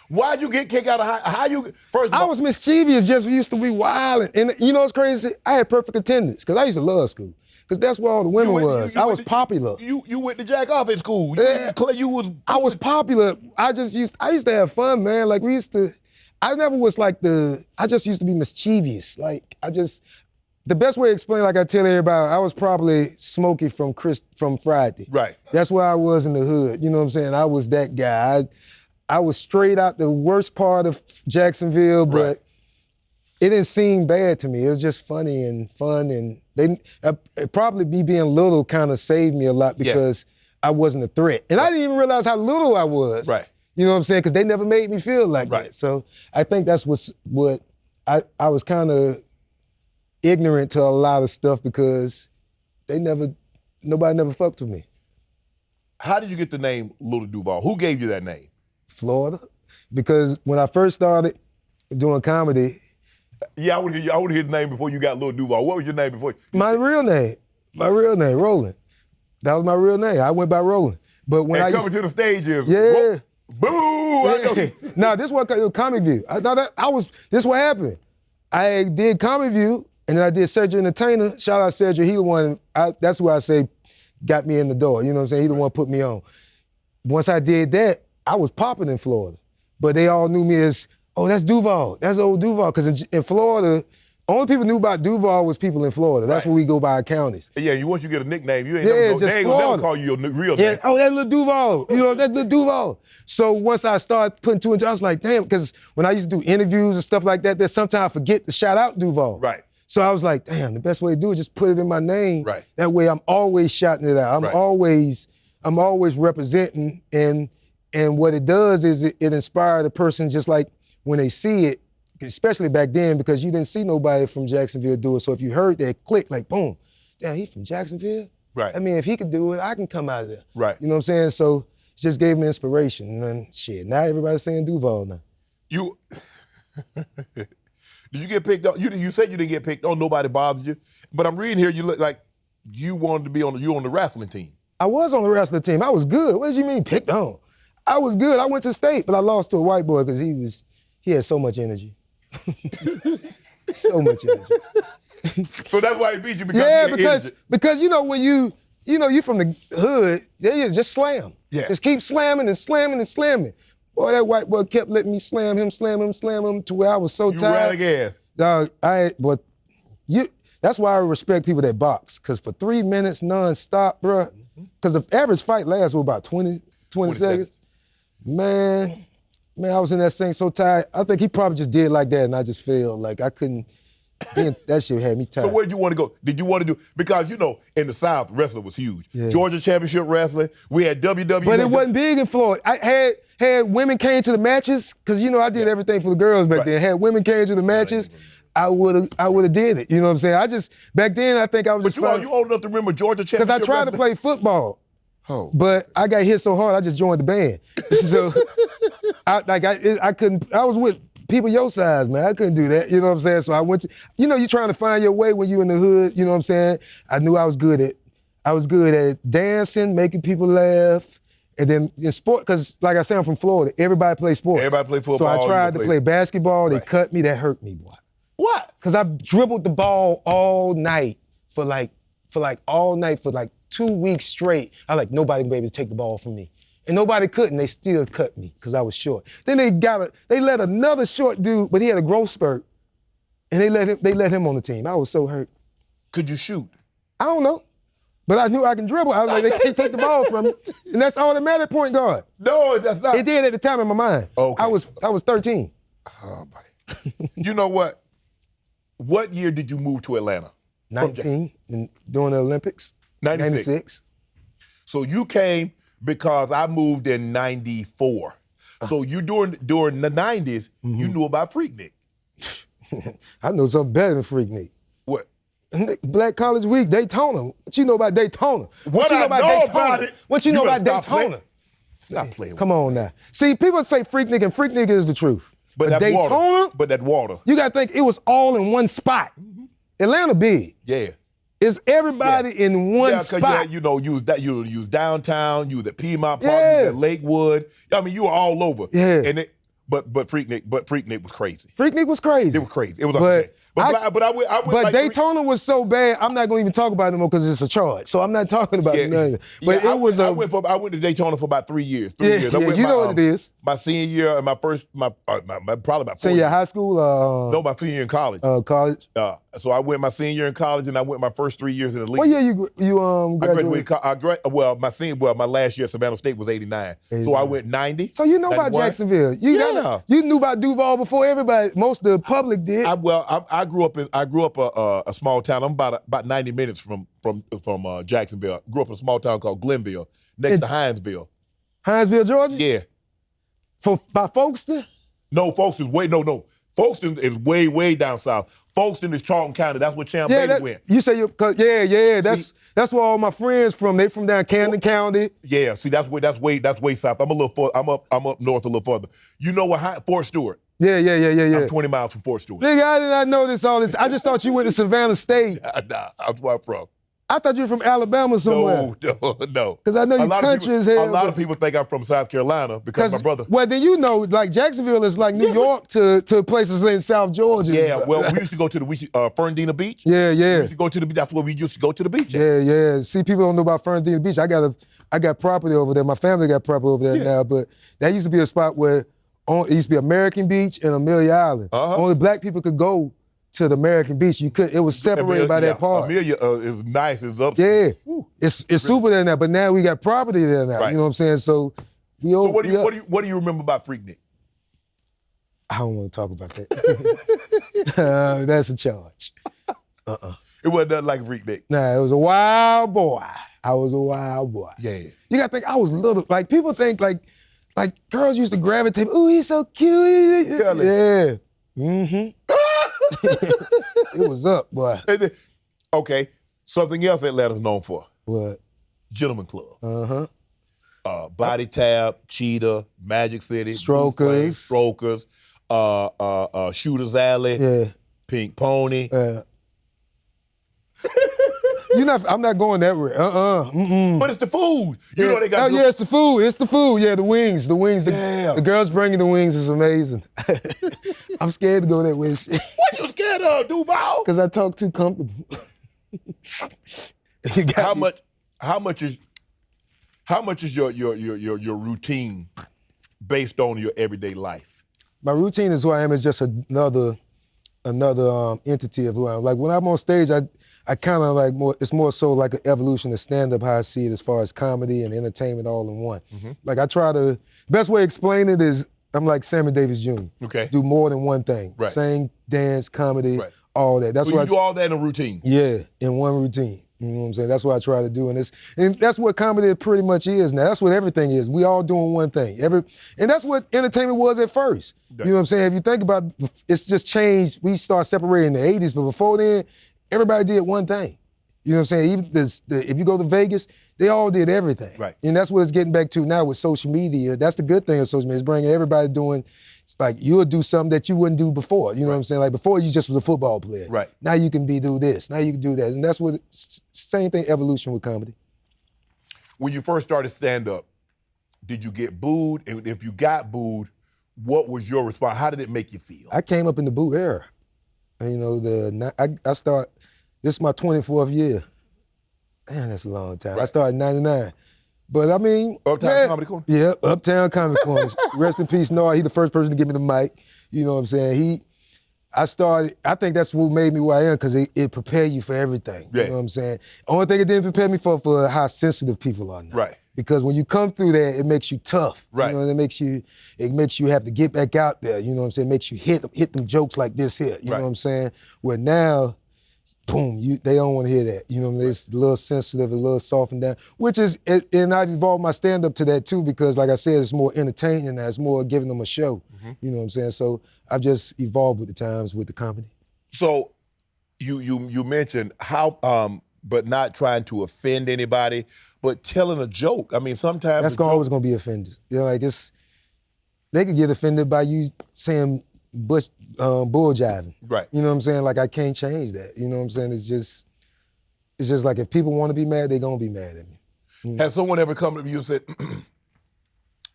Why'd you get kicked out of high? First of all, I was mischievous, just used to be wild. And you know what's crazy? I had perfect attendance because I used to love school. Because that's where all the women was. I was popular. You went to jack off at school. I was popular. I used to have fun, man. Like, I never was like I just used to be mischievous. Like, the best way to explain, like I tell everybody, I was probably Smokey from Friday. Right. That's where I was in the hood. You know what I'm saying? I was that guy. I was straight out the worst part of Jacksonville, but right. It didn't seem bad to me. It was just funny and fun, and probably me being little kind of saved me a lot because I wasn't a threat. And I didn't even realize how little I was. Right. You know what I'm saying? Because they never made me feel like that. So I think that's what I was kind of ignorant to a lot of stuff because nobody never fucked with me. How did you get the name Lil Duval? Who gave you that name? Florida. Because when I first started doing comedy. Yeah, I would hear the name before you got Lil Duval. What was your name before? My real name, Roland. That was my real name. I went by Roland. But when coming to the stage is boo. Yeah. No, this was Comic View. This is what happened. I did Comic View, and then I did Cedric Entertainer. Shout out Cedric. He the one. That's who I say got me in the door. You know what I'm saying? He the one put me on. Once I did that, I was popping in Florida, but they all knew me as, oh, that's Duval. That's old Duval. Because in Florida, Only people knew about Duval was people in Florida. That's where we go by counties. Yeah, once you get a nickname, you ain't they never call you your real name. Oh, that Lil Duval. That Lil Duval. So once I started putting two and two, I was like, damn, because when I used to do interviews and stuff like that, there's sometimes I forget to shout out Duval. Right. So I was like, damn, the best way to do it is just put it in my name. Right. That way I'm always shouting it out. I'm always representing, and what it does is it inspires the person just like when they see it, especially back then, because you didn't see nobody from Jacksonville do it. So if you heard that click, like, boom, damn, he from Jacksonville? Right. I mean, if he could do it, I can come out of there. Right. You know what I'm saying? So it just gave me inspiration. And then, shit, now everybody's saying Duval now. Did you get picked on? You said you didn't get picked on, nobody bothered you. But I'm reading here, you look like you wanted to be on the wrestling team. I was on the wrestling team. I was good. What do you mean picked on? I was good. I went to state, but I lost to a white boy because he had so much energy. So much energy. So that's why he beat you because because when you from the hood, they just slam. Yeah. Just keep slamming and slamming and slamming. Boy, that white boy kept letting me slam him to where I was so tired. You ran again. Dog, that's why I respect people that box. Cause for 3 minutes nonstop, bro. Cause the average fight lasts about 20 seconds. Man, I was in that thing so tired. I think he probably just did like that and I just felt like I couldn't, that shit had me tired. So where did you want to go? Did you want to do, because in the South, wrestling was huge. Yeah. Georgia Championship Wrestling, we had WWE. But it wasn't big in Florida. I had women came to the matches, because I did everything for the girls back then. Had women came to the matches, I would have did it. You know what I'm saying? Back then I think I was But you old enough to remember Georgia Championship Because I tried to play football. Oh. But I got hit so hard, I just joined the band. So I couldn't, I was with people your size, man. I couldn't do that, you know what I'm saying? So I went to, you're trying to find your way when you in the hood, you know what I'm saying? I knew I was good at dancing, making people laugh, and then in sport, because like I said, I'm from Florida, everybody plays sports. Everybody play football. So I tried to play basketball, they cut me, that hurt me, boy. What? Because I dribbled the ball all night for 2 weeks straight. I like, nobody would be able to take the ball from me. And nobody couldn't, they still cut me because I was short. Then they let another short dude, but he had a growth spurt, and they let him on the team. I was so hurt. Could you shoot? I don't know, but I knew I can dribble. I was like, they can't take the ball from me. And that's all that mattered, point guard. No, that's not. It did at the time in my mind. Okay. I was 13. Oh, buddy. You know what? What year did you move to Atlanta? 19, during the Olympics. 96. So you came because I moved in 94. So you during the 90s, you knew about Freaknik. I know something better than Freaknik. What? Black College Week, Daytona. What you know about Daytona? What I know about it? What you know about Daytona? Stop playing. Come on now. See, people say Freaknik, and Freaknik is the truth. But that Daytona, water. But that water. You got to think it was all in one spot. Atlanta big. Yeah. It's everybody in one spot. Yeah, because you was downtown, you was at Piedmont Park, you was at Lakewood. I mean, you were all over. Yeah. And but Freaknik was crazy. Freaknik was crazy. It was crazy. It was unfair. But Daytona was so bad, I'm not going to even talk about it anymore because it's a charge. So I'm not talking about it. But I went to Daytona for about 3 years. 3 years. You know what it is. My senior year and probably about 4 senior years. high school? No, my senior year in college. College? So I went my senior year in college and I went my first 3 years in the league. What year you graduated? My last year at Savannah State was 89. So I went 90. So you know about Jacksonville. You knew about Duval before everybody, most of the public did. I grew up a small town. I'm about 90 minutes from Jacksonville. I grew up in a small town called Glenville, next to Hinesville. Hinesville, Georgia? Yeah. By Folkestone? No, Folkestone Folkestone is way down south. Folkestone is Charlton County. That's where Champ Bailey went. You say that's where all my friends from. They from down Camden County. Yeah. See, that's way south. I'm a little further. I'm up north a little further. You know what? Fort Stewart. Yeah. I'm 20 miles from Fort Stewart. Nigga, I did not know all this. I just thought you went to Savannah State. Nah, that's where I'm from. I thought you were from Alabama somewhere. No. Because I know you country as hell. A lot of people think I'm from South Carolina because my brother. Well, then like Jacksonville is like New York to places in South Georgia. Yeah, well, we used to go to the Ferndina Beach. Yeah. We used to go to the beach. That's where we used to go to the beach. Yeah. See, people don't know about Ferndina Beach. I got property over there. My family got property over there now, but that used to be a spot where it used to be American Beach and Amelia Island. Only black people could go to the American Beach. It was separated by that part. Amelia is nice. It's up. Yeah, it's super there now. But now we got property there now. Right. You know what I'm saying? So what do you remember about Freaknik? I don't want to talk about that. That's a charge. It wasn't nothing like Freaknik. Nah, it was a wild boy. I was a wild boy. Yeah. You gotta think I was little. Like people think like girls used to gravitate. Ooh, he's so cute. Yeah. Mm-hmm. It was up, boy. Okay. Something else Atlanta's known for. What? Gentleman Club. Uh-huh. Body Tap, Cheetah, Magic City, Strokers, Shooter's Alley, yeah, Pink Pony. I'm not going that way. But it's the food. You know they got. Yeah, it's the food. It's the food. Yeah, the wings. The girls bringing the wings is amazing. I'm scared to go that way. What you scared of, Duval? Because I talk too comfortable. How much is your routine based on your everyday life? My routine is who I am. Is just another entity of who I am. Like when I'm on stage, I kind of like it's more so like an evolution of stand-up, how I see it as far as comedy and entertainment all in one. Mm-hmm. Like best way to explain it is I'm like Sammy Davis Jr. Okay. Do more than one thing. Right. Sing, dance, comedy, all that. That's so what you do all that in a routine? Yeah, in one routine. You know what I'm saying? That's what I try to do. And that's what comedy pretty much is now. That's what everything is. We all doing one thing. And that's what entertainment was at first. You know what I'm saying? If you think about it, it's just changed. We start separating in the 80s, but before then, everybody did one thing. You know what I'm saying? Even if you go to Vegas, they all did everything. Right. And that's what it's getting back to now with social media. That's the good thing of social media. It's bringing everybody doing, like you'll do something that you wouldn't do before. You know what I'm saying? Like before you just was a football player. Right. Now you can do this. Now you can do that. And that's what, same thing, evolution with comedy. When you first started stand-up, did you get booed? And if you got booed, what was your response? How did it make you feel? I came up in the boo era. And, you know, this is my 24th year. Man, that's a long time. Right. I started in 99. But I mean, Uptown Comedy Corner? Yeah, Uptown Comedy Corner. Rest in peace, Noah. He the first person to give me the mic. You know what I'm saying? I think that's what made me who I am, because it prepared you for everything. Yeah. You know what I'm saying? Only thing it didn't prepare me for how sensitive people are now. Right. Because when you come through that, it makes you tough. Right. You know, it makes you have to get back out there. You know what I'm saying? It makes you hit them jokes like this here. You know what I'm saying? Where now, boom, they don't want to hear that. You know what I mean? It's a little sensitive, a little softened down, and I've evolved my stand-up to that too, because like I said, it's more entertaining now. It's more giving them a show. Mm-hmm. You know what I'm saying? So I've just evolved with the times with the comedy. So you mentioned how, but not trying to offend anybody, but telling a joke. I mean, sometimes that's always gonna be offended. You know, like they could get offended by you saying bull jiving. Right. You know what I'm saying? Like I can't change that. You know what I'm saying? It's just like if people want to be mad, they're gonna be mad at me. Mm-hmm. Has someone ever come to you and said,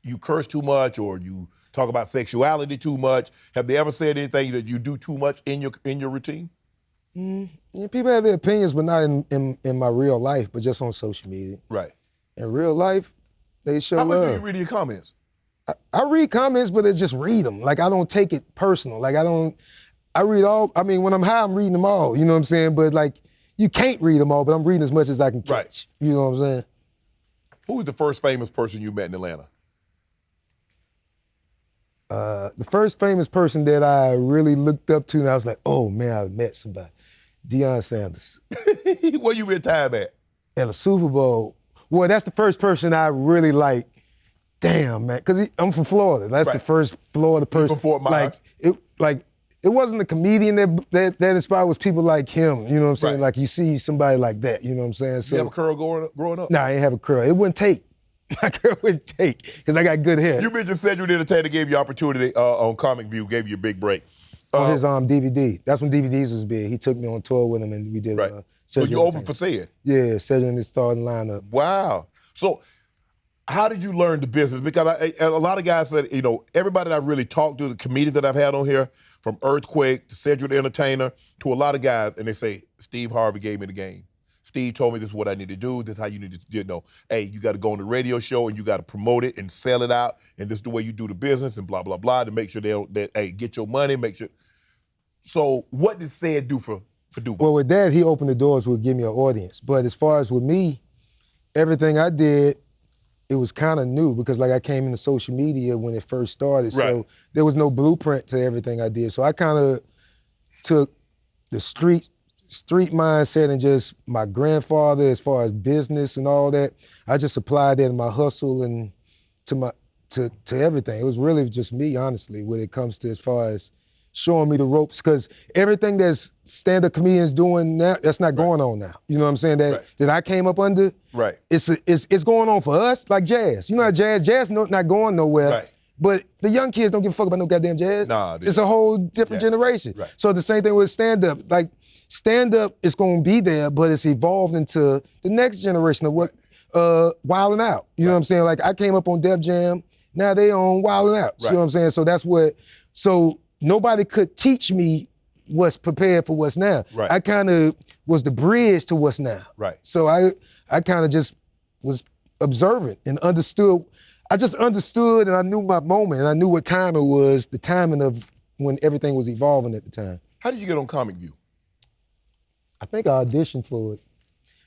you curse too much, or you talk about sexuality too much? Have they ever said anything that you do too much in your routine? Yeah, people have their opinions, but not in my real life, but just on social media. Right. In real life, they show love. How much do you read your comments? I read comments, but I just read them. Like, I don't take it personal. Like, I read all, I mean, when I'm high, I'm reading them all, you know what I'm saying? But like, you can't read them all, but I'm reading as much as I can catch. Right. You know what I'm saying? Who was the first famous person you met in Atlanta? The first famous person that I really looked up to, and I was like, oh man, I met somebody. Deion Sanders. Where you been time at? At a Super Bowl. Well, that's the first person I really like. Damn, man, because I'm from Florida. That's the first Florida person. From Fort Myers. It wasn't a comedian that inspired, was people like him. You know what I'm saying? Right. Like you see somebody like that. You know what I'm saying? So, you have a curl growing up? Nah, I ain't have a curl. It wouldn't take. My curl wouldn't take because I got good hair. You mentioned Cedric the Entertainer gave you opportunity on Comic View, gave you a big break. On his DVD. That's when DVDs was big. He took me on tour with him and we did. Right. So you opened for Ced? Yeah, Ced in the starting lineup. Wow. So how did you learn the business? Because a lot of guys said, you know, everybody that I really talked to, the comedians that I've had on here, from Earthquake to Cedric the Entertainer, to a lot of guys, and they say, Steve Harvey gave me the game. Steve told me this is what I need to do, this is how you need to, you know, hey, you got to go on the radio show and you got to promote it and sell it out, and this is the way you do the business and blah, blah, blah, to make sure that, hey, get your money, make sure. So what did Said do for Duval? Well, with that, he opened the doors, would give me an audience. But as far as with me, everything I did, it was kind of new because like I came into social media when it first started. Right. So there was no blueprint to everything I did. So I kind of took the street mindset and just my grandfather as far as business and all that. I just applied that in my hustle and to everything. It was really just me, honestly, when it comes to as far as showing me the ropes, because everything that's stand-up comedians doing now, that's not going on now. You know what I'm saying? That I came up under. Right. It's going on for us, like jazz. You know how jazz not going nowhere. Right. But the young kids don't give a fuck about no goddamn jazz. Nah, it's a whole different generation. Right. So the same thing with stand-up. Like stand-up is gonna be there, but it's evolved into the next generation of what Wildin' Out. You know what I'm saying? Like I came up on Def Jam, now they on Wildin' Out. You know what I'm saying? So nobody could teach me what's prepared for what's now. Right. I kind of was the bridge to what's now. Right. So I kind of just was observant and understood. I just understood and I knew my moment and I knew what time it was, the timing of when everything was evolving at the time. How did you get on Comic View? I think I auditioned for it.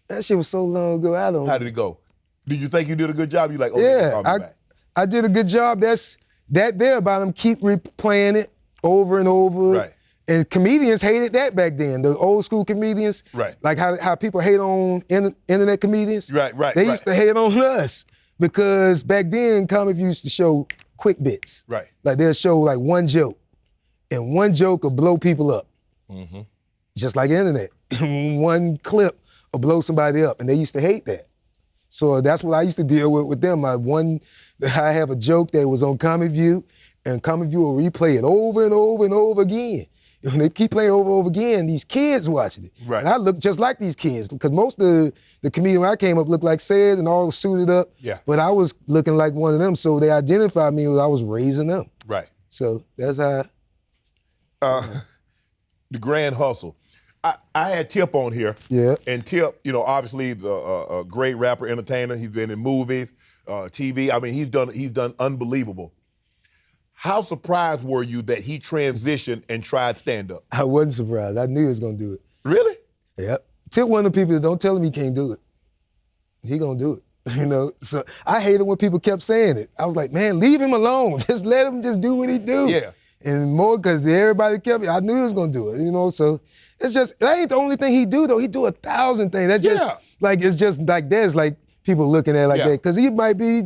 That shit was so long ago, I don't know. How did it go? Did you think you did a good job? You like, oh, yeah, I did a good job. That's there about them keep replaying it over and over. Right. And comedians hated that back then, the old school comedians. Right. Like how people hate on internet comedians. Right. They used to hate on us because back then Comic View used to show quick bits. Right. Like they'll show like one joke, and one joke will blow people up. Mm-hmm. Just like internet. One clip will blow somebody up, and they used to hate that. So that's what I used to deal with them. I have a joke that was on Comic View, and Comic View will replay it over and over and over again. And when they keep playing over and over again, these kids watching it. Right. And I look just like these kids, because most of the comedian when I came up looked like Said and all suited up. Yeah. But I was looking like one of them, so they identified me as I was raising them. Right. So that's how. The Grand Hustle. I had Tip on here. Yeah. And Tip, obviously he's a great rapper, entertainer. He's been in movies, TV. I mean, he's done unbelievable. How surprised were you that he transitioned and tried stand-up? I wasn't surprised. I knew he was gonna do it. Really? Yep. Tip one of the people that don't tell him he can't do it. He gonna do it. So I hated when people kept saying it. I was like, man, leave him alone. Just let him just do what he do. Yeah. And more because everybody kept I knew he was gonna do it, so it's just, that ain't the only thing he do though. He do 1,000 things. That's just, it's just like that. It's like people looking at it like that. Because he might be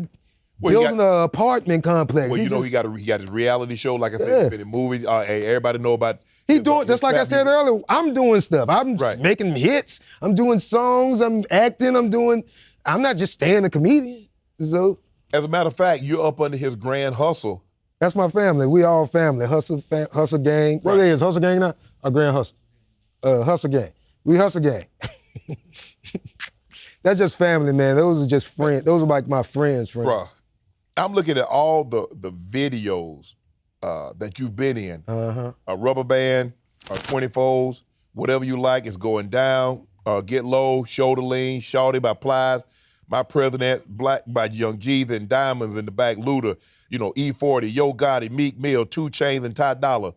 building an apartment complex. Well, he got his reality show, like I said, he's been in movies. Everybody know about. He doing, just like I said earlier, I'm doing stuff. I'm making hits. I'm doing songs. I'm acting. I'm not just staying a comedian. So. As a matter of fact, you're up under his Grand Hustle. That's my family. We all family. Hustle gang. What it is, Hustle gang now? Or Grand Hustle? Hustle gang. We Hustle gang. That's just family, man. Those are just friends. Those are like my friends. Bruh, I'm looking at all the videos that you've been in. A Rubber Band, 24s, whatever you like is going down. Get Low, Shoulder Lean, Shawty by Plies, My President, Black by Young Jeezy, and Diamonds in the back, Luda, E40, Yo Gotti, Meek Mill, 2 Chainz, and Ty Dolla.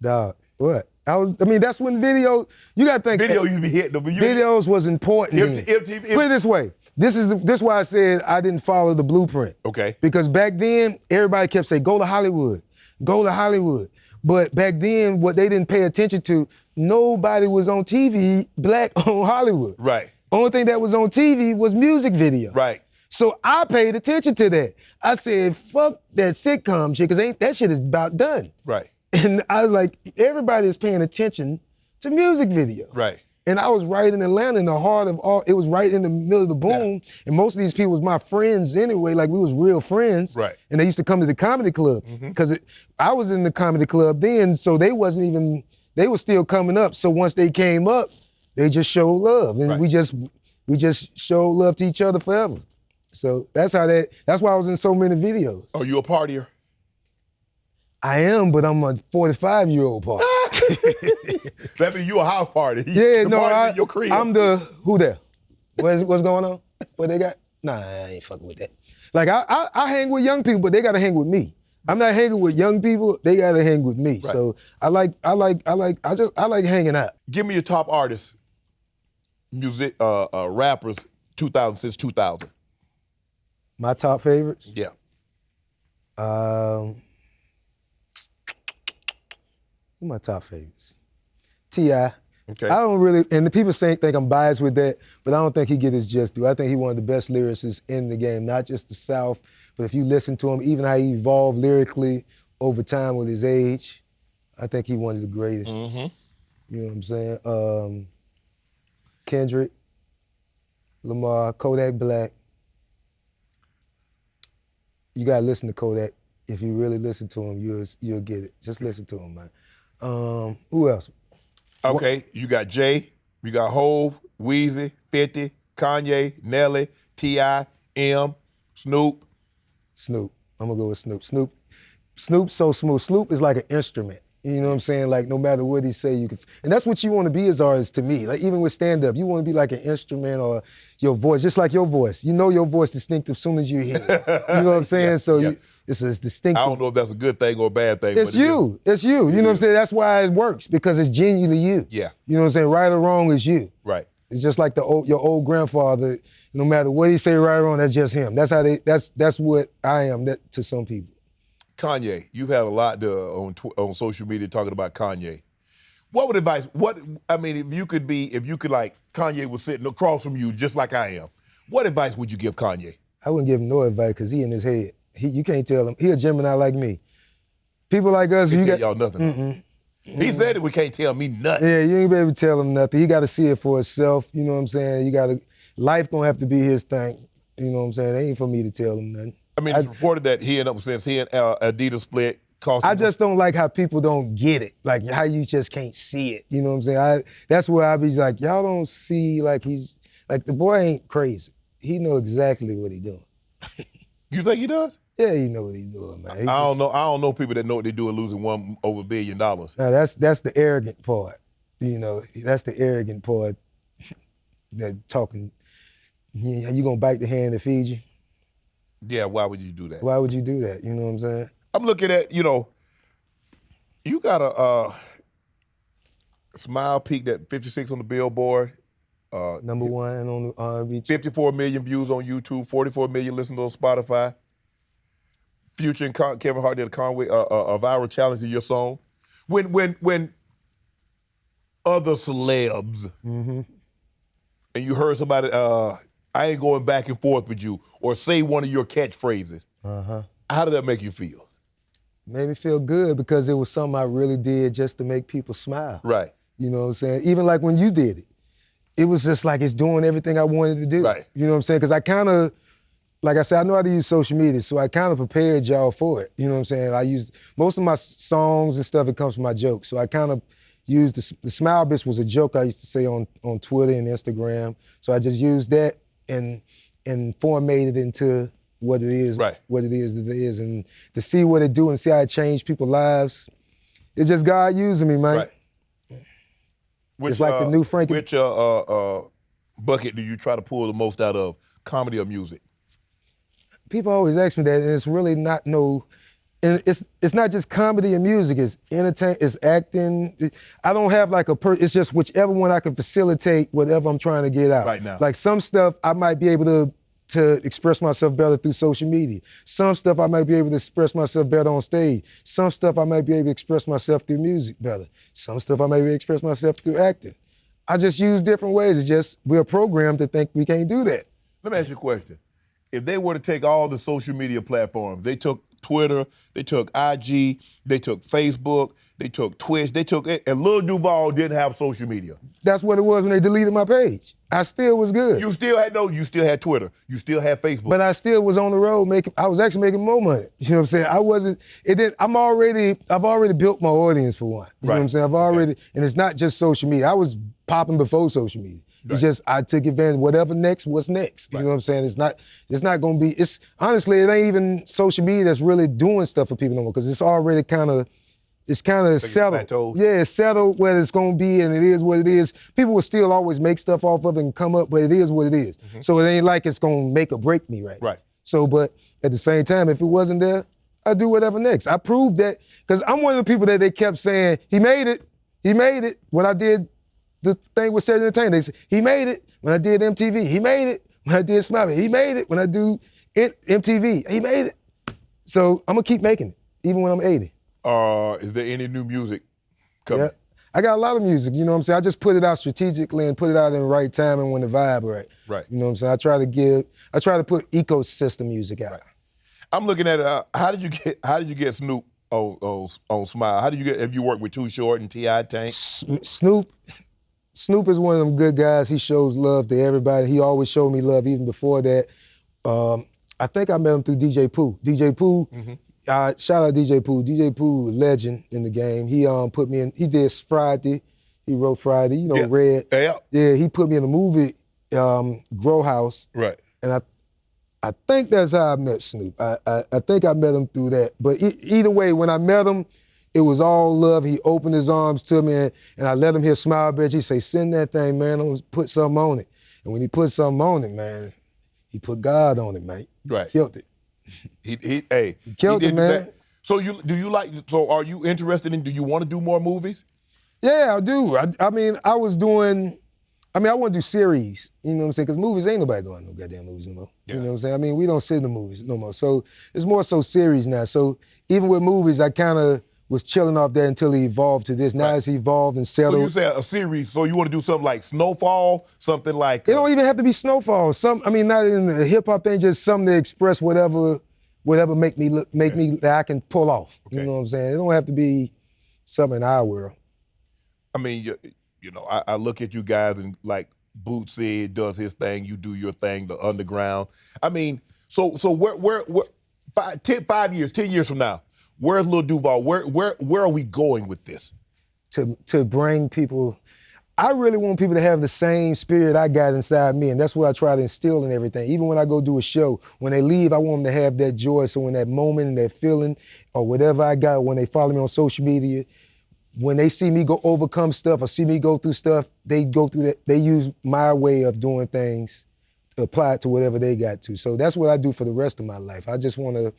Dog, what? That's when video, you gotta think. Video you be hitting them. Videos was important. Put it this way. This is why I said I didn't follow the blueprint. Okay. Because back then, everybody kept saying, go to Hollywood. Go to Hollywood. But back then, what they didn't pay attention to, nobody was on TV black on Hollywood. Right. Only thing that was on TV was music video. Right. So I paid attention to that. I said, fuck that sitcom shit, because that shit is about done. Right. And I was like, everybody is paying attention to music video. Right. And I was right in Atlanta, in the heart of all, it was right in the middle of the boom. Yeah. And most of these people was my friends anyway, like we was real friends. Right. And they used to come to the comedy club. Because I was in the comedy club then, so they were still coming up. So once they came up, they just showed love. And we just showed love to each other forever. So that's why I was in so many videos. Are you a partier? I am, but I'm a 45-year-old party. That means you a house party. Yeah, Your I'm the, who there? What's going on? What they got? Nah, I ain't fucking with that. Like, I hang with young people, but they gotta hang with me. I'm not hanging with young people. They gotta hang with me. Right. So I like hanging out. Give me your top artists, music, rappers, 2000 since 2000. My top favorites. Yeah. Who my top favorites? T.I. Okay. I don't really, and the people think I'm biased with that, but I don't think he get his just due. I think he one of the best lyricists in the game, not just the South, but if you listen to him, even how he evolved lyrically over time with his age, I think he one of the greatest. Mm-hmm. You know what I'm saying? Kendrick, Lamar, Kodak Black. You gotta listen to Kodak. If you really listen to him, you'll get it. Just listen to him, man. Who else? Okay, you got Jay, you got Hove, Weezy, 50, Kanye, Nelly, T.I., M, Snoop. Snoop. I'm gonna go with Snoop. Snoop's so smooth. Snoop is like an instrument. You know what I'm saying? Like no matter what he say, you can. And that's what you want to be as artists to me. Like even with stand-up, you want to be like an instrument or your voice, just like your voice. You know your voice distinctive as soon as you hear it. You know what I'm saying? It's distinctive. I don't know if that's a good thing or a bad thing. It's you. It's you. You know what I'm saying? That's why it works, because it's genuinely you. Yeah. You know what I'm saying? Right or wrong is you. Right. It's just like your old grandfather. No matter what he say, right or wrong, that's just him. That's how that's what I am to some people. Kanye, you've had a lot on social media talking about Kanye. What would advice? If you could like Kanye was sitting across from you just like I am. What advice would you give Kanye? I wouldn't give him no advice because he in his head. You can't tell him. He a Gemini like me. People like us, Can't tell y'all nothing. He said it. We can't tell me nothing. Yeah, you ain't be able to tell him nothing. He got to see it for himself. You know what I'm saying? Life gonna have to be his thing. You know what I'm saying? It ain't for me to tell him nothing. I mean, it's reported that he and Adidas split. I just don't like how people don't get it, like how you just can't see it. You know what I'm saying? That's where I be like, y'all don't see, like he's, like the boy ain't crazy. He know exactly what he doing. You think he does? Yeah, he know what he doing, man. I don't know people that know what they do losing over $1 billion. No, that's the arrogant part. You know, that's the arrogant part. That talking, you gonna bite the hand that feeds you? Yeah, why would you do that? Why would you do that? You know what I'm saying? I'm looking at, you got a Smile peaked at 56 on the Billboard. Number one on the R&B. 54 million views on YouTube, 44 million listeners on Spotify. Future and Kevin Hart did a viral challenge to your song. When other celebs, and you heard somebody, I ain't going back and forth with you, or say one of your catchphrases, how did that make you feel? Made me feel good because it was something I really did just to make people smile. Right. You know what I'm saying? Even like when you did it, it was just like it's doing everything I wanted to do. Right. You know what I'm saying? Because I kind of, like I said, I know how to use social media, so I kind of prepared y'all for it. You know what I'm saying? I used, most of my songs and stuff, it comes from my jokes. So I kind of used, the Smile Bitch was a joke I used to say on Twitter and Instagram. So I just used that and formatted it into what it is, right. What it is that it is. And to see what it do and see how it changed people's lives, it's just God using me, man. Right. It's like the new Frankie. Which bucket do you try to pull the most out of, comedy or music? People always ask me that, and it's really not and it's not just comedy and music, it's entertainment, it's acting. I don't have like it's just whichever one I can facilitate whatever I'm trying to get out. Right now. Like some stuff I might be able to express myself better through social media. Some stuff I might be able to express myself better on stage. Some stuff I might be able to express myself through music better. Some stuff I might be able to express myself through acting. I just use different ways. It's just we're programmed to think we can't do that. Let me ask you a question. If they were to take all the social media platforms, they took Twitter, they took IG, they took Facebook, they took Twitch, and Lil Duval didn't have social media. That's what it was when they deleted my page. I still was good. You still had Twitter, you still had Facebook. But I still was on the road I was actually making more money. You know what I'm saying? I've already built my audience for one. You know what I'm saying? And it's not just social media. I was popping before social media. It's just I took advantage. What's next? You know what I'm saying? It's not gonna be. Honestly, it ain't even social media that's really doing stuff for people no more because it's already kind of settled. Yeah, it's settled where it's gonna be, and it is what it is. People will still always make stuff off of it and come up, but it is what it is. So it ain't like it's gonna make or break me, right? Right. So, but at the same time, if it wasn't there, I do whatever next. I proved that, because I'm one of the people that they kept saying, he made it. When I did the thing with Saturday Entertainment, they said, he made it. When I did MTV, he made it. When I did Smiley, he made it. When I do MTV, he made it. So I'm gonna keep making it, even when I'm 80. Is there any new music coming? Yeah. I got a lot of music, you know what I'm saying? I just put it out strategically and put it out in the right time and when the vibe right. Right. You know what I'm saying? I try to put ecosystem music out. Right. I'm looking at how did you get Snoop on Smile? Have you worked with Too Short and T.I. Tank? Snoop is one of them good guys. He shows love to everybody. He always showed me love even before that. I think I met him through DJ Pooh. DJ Pooh, shout out DJ Pooh. DJ Pooh, legend in the game. He put me in, he did Friday. He wrote Friday, you know, yeah. Red. Yeah. Yeah, he put me in the movie Grow House. Right. And I think that's how I met Snoop. I think I met him through that. But either way, when I met him, it was all love. He opened his arms to me, and I let him hear Smile Bitch. He say, send that thing, man. I'm gonna put something on it. And when he put something on it, man, he put God on it, man. Right. Killed it. He killed it, man. That. So are you interested do you want to do more movies? Yeah, I do. I mean, I want to do series, you know what I'm saying? Because movies, ain't nobody going to no goddamn movies no more. Yeah. You know what I'm saying? I mean, we don't sit in the movies no more. So it's more so series now. So even with movies, I kind of was chilling off that until he evolved to this. Now it's evolved and settled. So you said a series, so you want to do something like Snowfall, something like... It don't even have to be Snowfall. Not in the hip-hop thing, just something to express whatever make me that I can pull off. Okay. You know what I'm saying? It don't have to be something in our world. I mean, you know, I look at you guys and like Bootsy does his thing, you do your thing, the underground. I mean, so where 10 years from now, where's Lil Duval? Where are we going with this? To bring people, I really want people to have the same spirit I got inside me, and that's what I try to instill in everything. Even when I go do a show, when they leave, I want them to have that joy. So when that moment and that feeling or whatever I got, when they follow me on social media, when they see me go overcome stuff or see me go through stuff, they go through that. They use my way of doing things to apply it to whatever they got to. So that's what I do for the rest of my life. I just want to,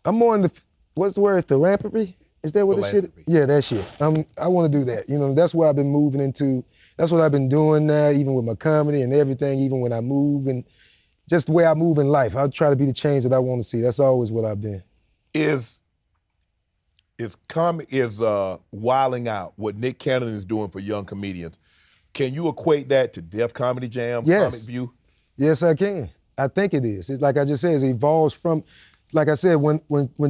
I'm more in the, what's the word, philanthropy? Is that what the shit? Yeah, that shit. I want to do that. You know, that's what I've been moving into. That's what I've been doing now, even with my comedy and everything, even when I move and just the way I move in life. I try to be the change that I want to see. That's always what I've been. Is wilding out what Nick Cannon is doing for young comedians. Can you equate that to Def Comedy Jam, Comic View? Yes, I can. I think it is. It's like I just said, it evolves from, like I said, when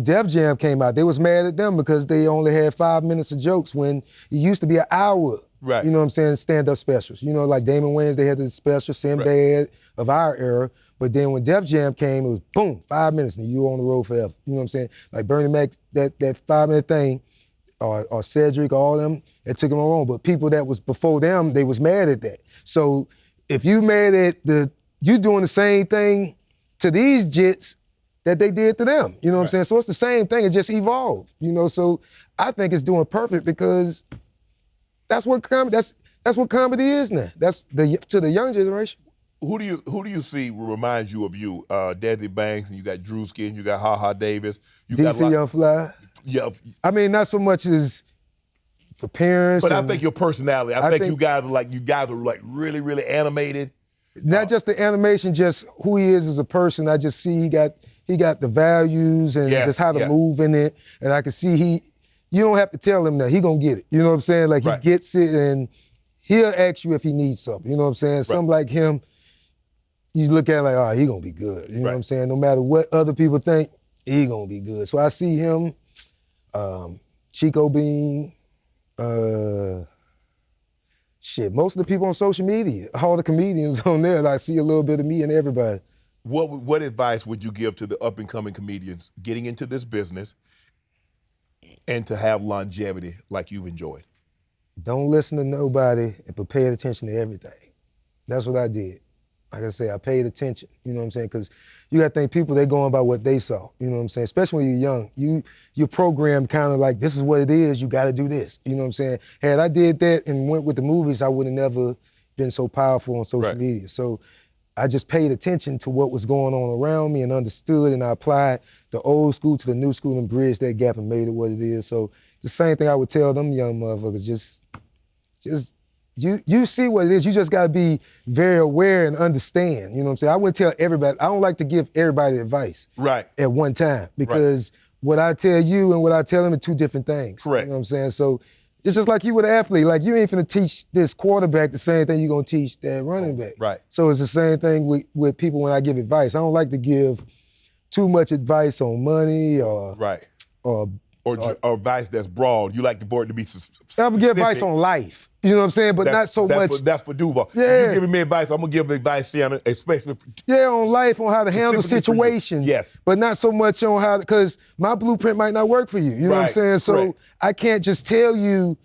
Def Jam came out, they was mad at them because they only had 5 minutes of jokes when it used to be an hour. Right. You know what I'm saying? Stand-up specials. You know, like Damon Wayans, they had the special, Sinbad of our era. But then when Def Jam came, it was boom, 5 minutes and you on the road forever. You know what I'm saying? Like Bernie Mac, that 5-minute thing, or Cedric, all them, it took them on. But people that was before them, they was mad at that. So if you mad at you doing the same thing to these jits that they did to them. You know what I'm saying? So it's the same thing, it just evolved. You know, so I think it's doing perfect because that's what comedy is now. That's to the young generation. Who do you see reminds you of you? Desi Banks, and you got Drewski, and you got Ha Ha Davis. You DC got Young Fly. Yeah. I mean, not so much as appearance. But I think your personality. I think you guys are like really, really animated. Not just the animation, just who he is as a person. I just see he got the values and just how to move in it. And I can see you don't have to tell him that, he gonna get it. You know what I'm saying? Like he gets it and he'll ask you if he needs something. You know what I'm saying? Something like him, you look at it like, oh, he gonna be good. You know what I'm saying? No matter what other people think, he gonna be good. So I see him, Chico Bean, most of the people on social media, all the comedians on there, I see a little bit of me and everybody. What advice would you give to the up-and-coming comedians getting into this business and to have longevity like you've enjoyed? Don't listen to nobody and pay attention to everything. That's what I did. Like I say, I paid attention, you know what I'm saying? Because you got to think people, they're going by what they saw, you know what I'm saying? Especially when you're young. You're programmed kind of like, this is what it is, you got to do this, you know what I'm saying? Had I did that and went with the movies, I would have never been so powerful on social media. So I just paid attention to what was going on around me and understood, and I applied the old school to the new school and bridged that gap and made it what it is. So the same thing I would tell them young motherfuckers, just you see what it is. You just gotta be very aware and understand. You know what I'm saying? I wouldn't tell everybody. I don't like to give everybody advice at one time because what I tell you and what I tell them are two different things. Correct. You know what I'm saying? So it's just like you with an athlete. Like you ain't finna teach this quarterback the same thing you're gonna teach that running back. Right. So it's the same thing with people when I give advice. I don't like to give too much advice on money or advice that's broad. You like the board to be specific. I'm gonna give advice on life. You know what I'm saying? But not so much. That's for Duval. Yeah. If you're giving me advice, I'm gonna give advice, Shannon, especially. On life, on how to handle situations. Yes. But not so much on how, because my blueprint might not work for you. You know what I'm saying? So I can't just tell you,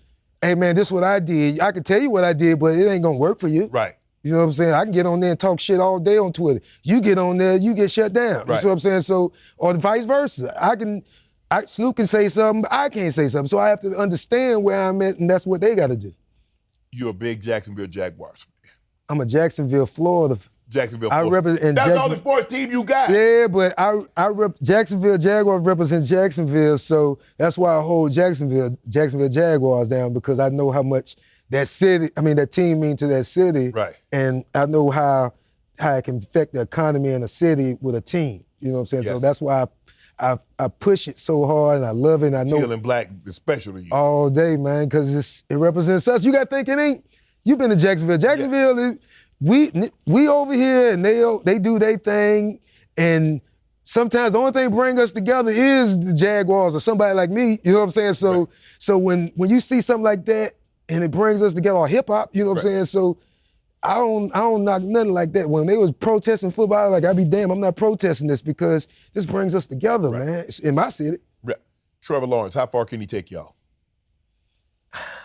hey man, this is what I did. I can tell you what I did, but it ain't gonna work for you. Right. You know what I'm saying? I can get on there and talk shit all day on Twitter. You get on there, you get shut down. You see what I'm saying? So, or vice versa. Snoop can say something, but I can't say something. So I have to understand where I'm at, and that's what they gotta do. You're a big Jacksonville Jaguars fan. I'm a Jacksonville, Florida. Jacksonville, Florida. I represent That's the only sports team you got. Yeah, but Jacksonville Jaguars represent Jacksonville, so that's why I hold Jacksonville Jaguars down, because I know how much that team mean to that city. Right. And I know how it can affect the economy in a city with a team. You know what I'm saying? Yes. So that's why I push it so hard, and I love it. And I know Teal and black is special to you. all day, man, because it represents us. You got to think it ain't. You've been to Jacksonville. Jacksonville, we over here, and they do their thing, and sometimes the only thing bring us together is the Jaguars or somebody like me. You know what I'm saying? So when you see something like that, and it brings us together, or hip hop, you know what I'm saying? So I don't knock nothing like that. When they was protesting football, I'd be damn, I'm not protesting this, because this brings us together, man. It's in my city. Trevor Lawrence, how far can he take y'all?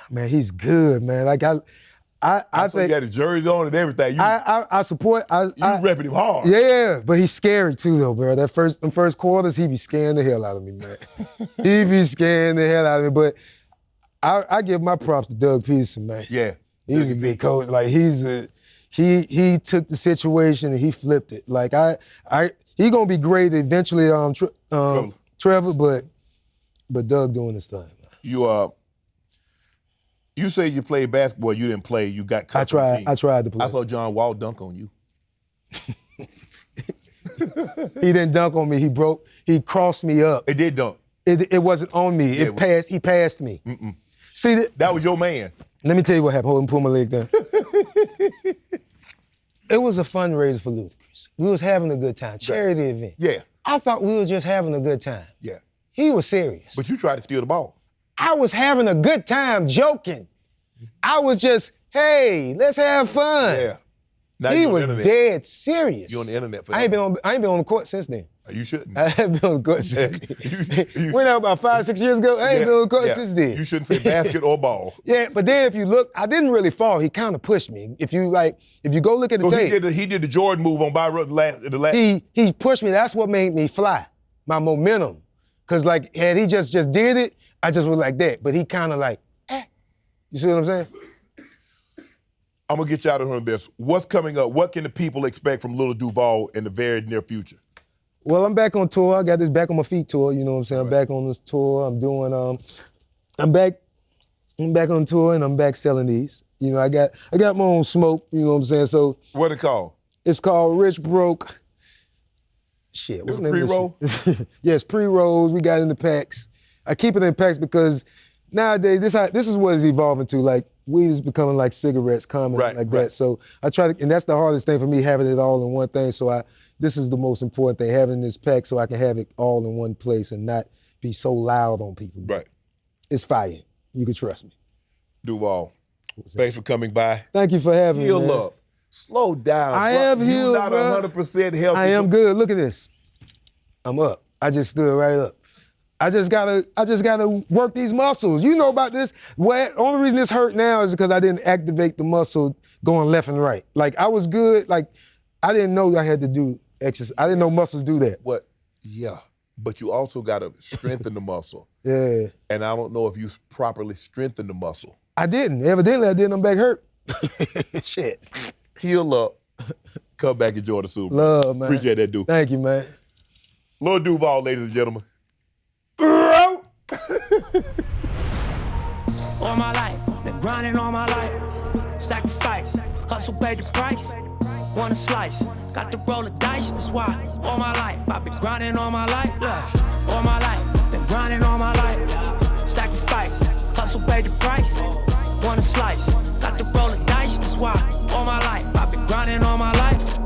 Man, he's good, man. Like I think you got his jersey on and everything. I support. You repping him hard. Yeah, but he's scary too, though, bro. Them first quarters, he be scaring the hell out of me, man. He be scaring the hell out of me. But I give my props to Doug Peterson, man. Yeah. He's a big coach. Like he took the situation and he flipped it. Like he gonna be great eventually. Trevor, but Doug doing his thing. Man. You say you played basketball. You didn't play. You got cut. I tried to play. I saw John Wall dunk on you. He didn't dunk on me. He crossed me up. It did dunk. It wasn't on me. He passed me. Mm-mm. See that was your man. Let me tell you what happened. Hold on, pull my leg down. It was a fundraiser for Ludacris. We was having a good time. Charity event. Yeah. I thought we was just having a good time. Yeah. He was serious. But you tried to steal the ball. I was having a good time joking. I was just, hey, let's have fun. Yeah. Now he was dead serious. You're on the internet for that. I ain't been on the court since then. You shouldn't. I haven't been on the court since then. Went out about 5-6 years ago. I ain't been on the court since then. You shouldn't say basket or ball. Yeah, but then if you look, I didn't really fall. He kind of pushed me. If you go look at the tape. He did the Jordan move on Byron the last. He pushed me. That's what made me fly. My momentum. Cause had he just did it, I just was like that. But he kind of You see what I'm saying? I'm gonna get you out of here on this. What's coming up? What can the people expect from Lil Duval in the very near future? Well, I'm back on tour. I got this Back on My Feet tour, you know what I'm saying? I'm back on this tour. I'm doing, I'm back on tour, and I'm back selling these. You know, I got my own smoke, you know what I'm saying? So what it called? It's called Rich Broke. Shit, what's the name of this pre-roll? Yes, pre-rolls. We got in the packs. I keep it in packs because nowadays this is what it's evolving to. Like weed is becoming like cigarettes, common that. So I try to, and that's the hardest thing for me, having it all in one thing. So this is the most important thing, having this pack so I can have it all in one place and not be so loud on people. Right. It's fire. You can trust me. Duval, thanks for coming by. Thank you for having me. Heal up. Slow down. I am healed, You're not 100% healthy. I am good. Look at this. I'm up. I just stood right up. I just gotta work these muscles. You know about this. Only reason this hurt now is because I didn't activate the muscle going left and right. Like I was good. Like I didn't know I had to do exercise. I didn't know muscles do that. What? Yeah. But you also gotta strengthen the muscle. Yeah. And I don't know if you properly strengthened the muscle. I didn't. Evidently I didn't. I'm back hurt. Shit. Heal up. Come back and join us soon. Love, man. Appreciate that, dude. Thank you, man. Lil Duval, ladies and gentlemen. All my life, been grinding all my life. Sacrifice, hustle paid the price. Want a slice, got to roll the dice, that's why. All my life, I've been grinding all my life. Look, all my life, been grinding all my life. Sacrifice, hustle paid the price. Want a slice, got to roll the dice, that's why. All my life, I've been grinding all my life.